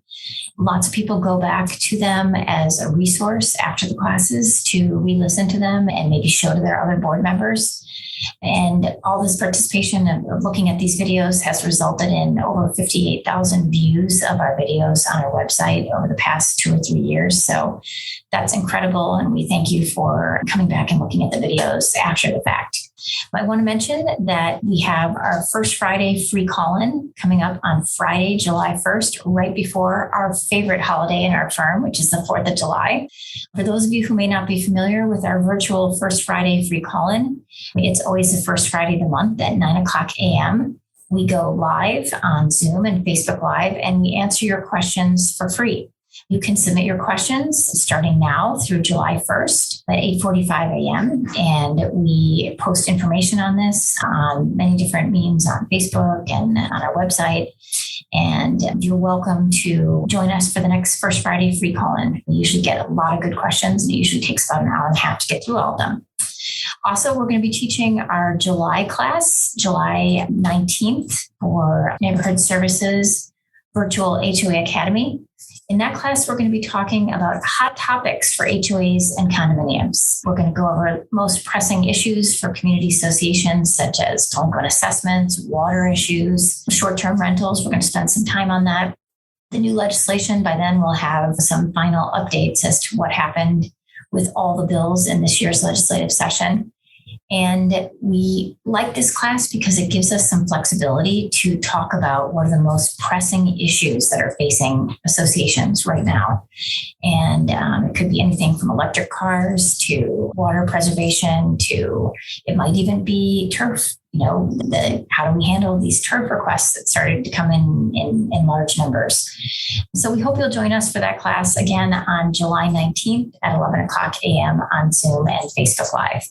Lots of people go back to them as a resource after the classes to re-listen to them and maybe show to their other board members. And all this participation of looking at these videos has resulted in over 58,000 views of our videos on our website over the past 2 or 3 years. So that's incredible. And we thank you for coming back and looking at the videos after the fact. I want to mention that we have our first Friday free call-in coming up on Friday, July 1st, right before our favorite holiday in our firm, which is the 4th of July. For those of you who may not be familiar with our virtual First Friday free call-in, it's always the first Friday of the month at 9:00 a.m. We go live on Zoom and Facebook Live, and we answer your questions for free. You can submit your questions starting now through July 1st at 8:45 a.m. And we post information on this on many different means on Facebook and on our website. And you're welcome to join us for the next First Friday free call-in. We usually get a lot of good questions, and it usually takes about an hour and a half to get through all of them. Also, we're going to be teaching our July class, July 19th, for Neighborhood Services Virtual HOA Academy. In that class, we're going to be talking about hot topics for HOAs and condominiums. We're going to go over most pressing issues for community associations, such as delinquent assessments, water issues, short-term rentals. We're going to spend some time on that. The new legislation, by then, will have some final updates as to what happened with all the bills in this year's legislative session. And we like this class because it gives us some flexibility to talk about what are the most pressing issues that are facing associations right now. And it could be anything from electric cars to water preservation to, it might even be turf. How do we handle these turf requests that started to come in large numbers? So we hope you'll join us for that class again on July 19th at 11:00 a.m. on Zoom and Facebook Live.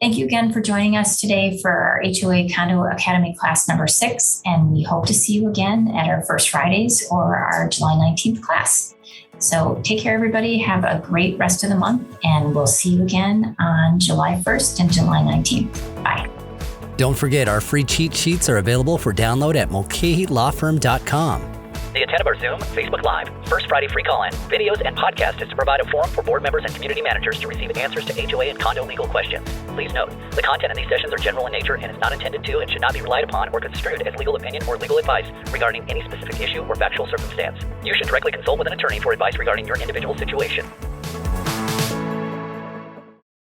Thank you again for joining us today for our HOA Condo Academy class number 6, and we hope to see you again at our First Fridays or our July 19th class. So take care, everybody. Have a great rest of the month, and we'll see you again on July 1st and July 19th. Bye. Don't forget, our free cheat sheets are available for download at mulcahylawfirm.com. The intent of our Zoom, Facebook Live, First Friday free call-in, videos, and podcast is to provide a forum for board members and community managers to receive answers to HOA and condo legal questions. Please note, the content in these sessions are general in nature and is not intended to and should not be relied upon or construed as legal opinion or legal advice regarding any specific issue or factual circumstance. You should directly consult with an attorney for advice regarding your individual situation.